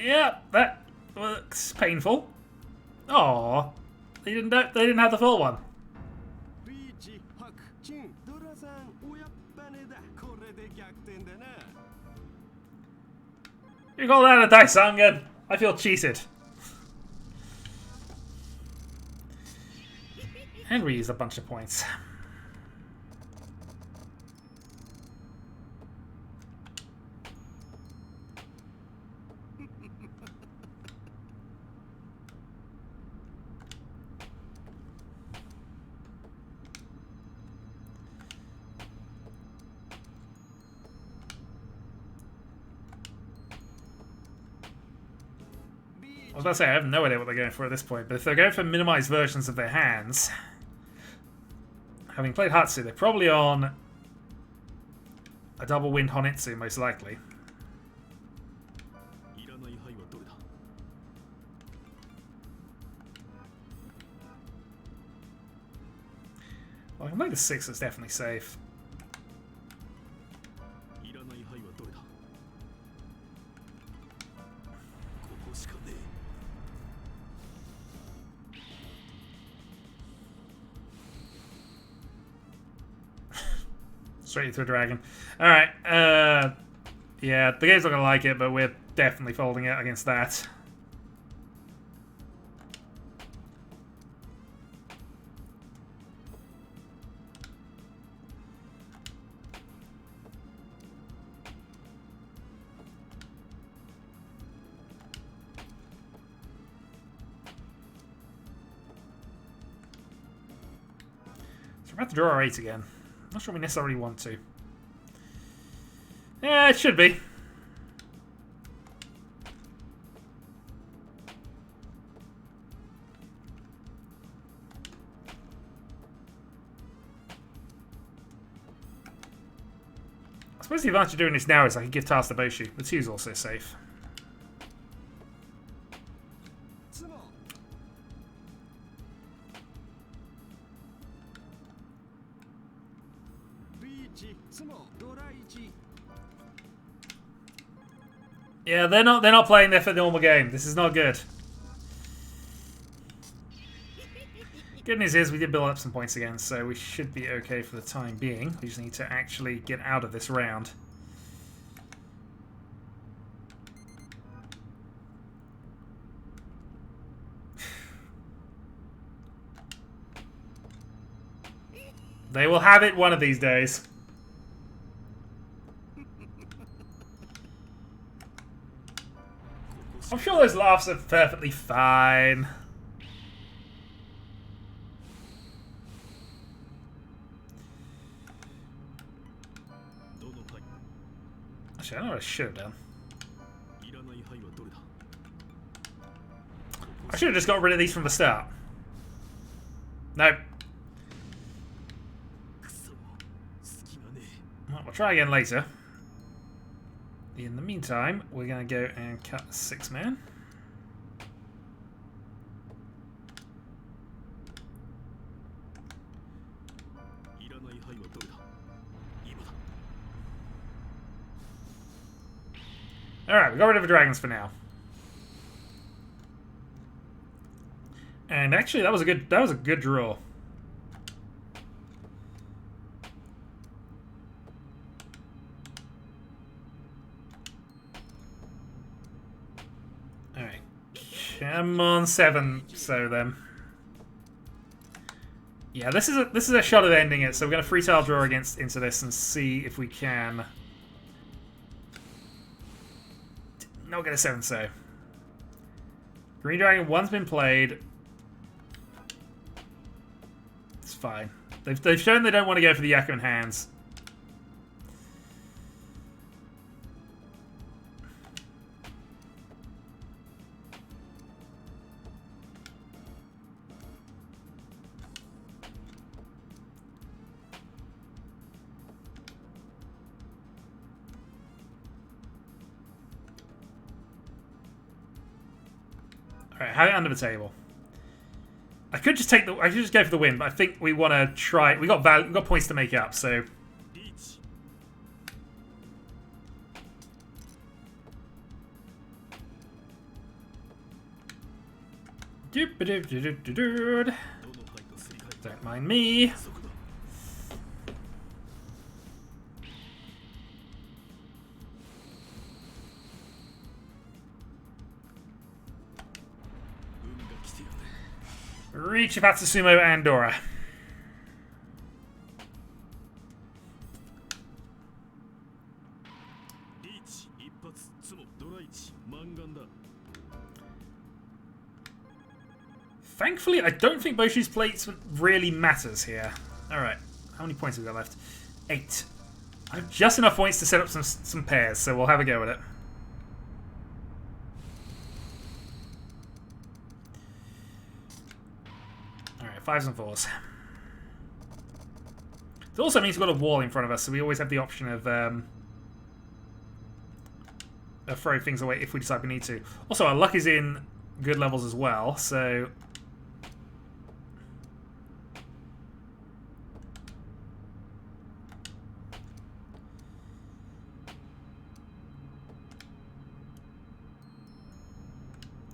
Yeah, that looks painful. Aww, they didn't have the full one. You call that a Daisangan? I feel cheated. And we used a bunch of points. I was about to say, I have no idea what they're going for at this point, but if they're going for minimized versions of their hands, having played Hatsu, they're probably on a double wind Honitsu, most likely. Well, I can play the 6, that's definitely safe. Straight into a dragon. Alright, yeah, the game's not gonna like it, but we're definitely folding it against that. So we're about to draw our 8 again. Not sure we necessarily want to. Yeah, it should be. I suppose the advantage of doing this now is I can give tasks to Boshu. The 2's also safe. Yeah, they're not playing their normal game. This is not good. Good news is we did build up some points again, so we should be okay for the time being. We just need to actually get out of this round. They will have it one of these days. I'm sure those laughs are perfectly fine. Actually, I know what I should have done. I should have just got rid of these from the start. Nope. Well, we'll try again later. In the meantime, we're going to go and cut 6-man. Alright, we got rid of the dragons for now. And actually that was a good draw. Alright. Come on, 7 so then. Yeah, this is a shot at ending it, so we're gonna free tile draw into this and see if we can not get a 7 so. Green Dragon 1's been played. It's fine. They've shown they don't want to go for the Yaku in hands. Alright, have it under the table. I could just go for the win, but I think we want to try. We got points to make up, so. Don't mind me. Riichi, Sumo, and Dora. Thankfully, I don't think Boshu's placement really matters here. Alright, how many points have we got left? 8. I have just enough points to set up some pairs, so we'll have a go with it. 5s and 4s. It also means we've got a wall in front of us, so we always have the option of throwing things away if we decide we need to. Also, our luck is in good levels as well, so...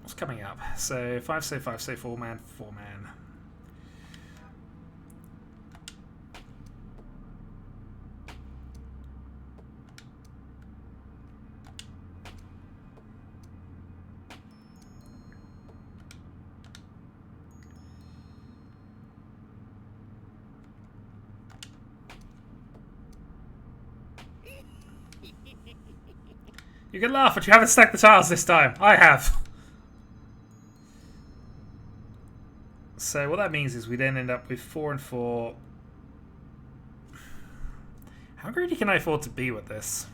What's coming up? So 5 save 5 save 4 man 4 man. You can laugh, but you haven't stacked the tiles this time. I have. So what that means is we then end up with 4 and 4. How greedy can I afford to be with this?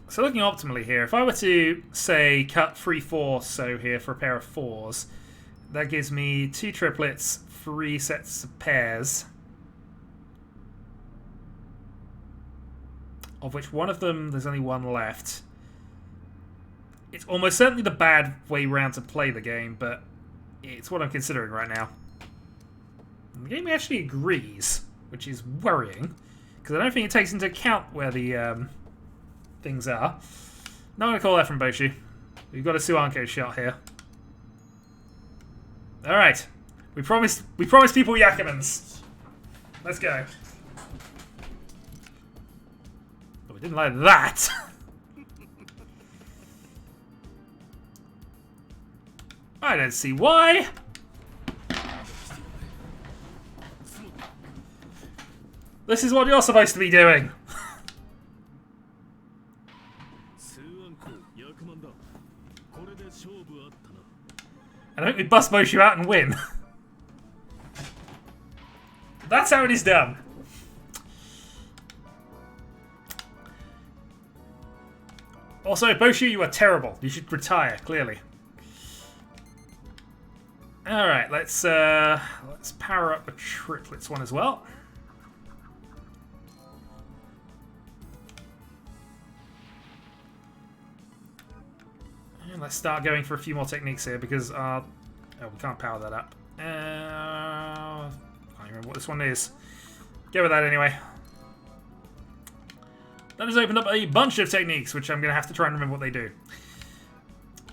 So looking optimally here, if I were to, say, cut 3 4 so here for a pair of 4s, that gives me 2 triplets, 3 sets of pairs, of which one of them, there's only one left. It's almost certainly the bad way round to play the game, but it's what I'm considering right now. And the game actually agrees, which is worrying, because I don't think it takes into account where the things are. Not going to call that from Boshu. We've got a Suanko shot here. Alright. We promised people Yakumans. Let's go. But we didn't like that. I don't see why. This is what you're supposed to be doing. And I hope we bust Boshu out and win. That's how it is done. Also, Boshu, you are terrible. You should retire, clearly. Alright, let's power up the triplets one as well. And let's start going for a few more techniques here because oh, we can't power that up. I can't remember what this one is. Go with that anyway. That has opened up a bunch of techniques, which I'm going to have to try and remember what they do.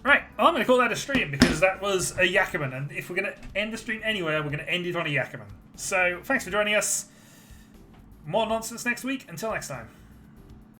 Right, well, I'm going to call that a stream because that was a Yakuman, and if we're going to end the stream anywhere, we're going to end it on a Yakuman. So, thanks for joining us. More nonsense next week. Until next time.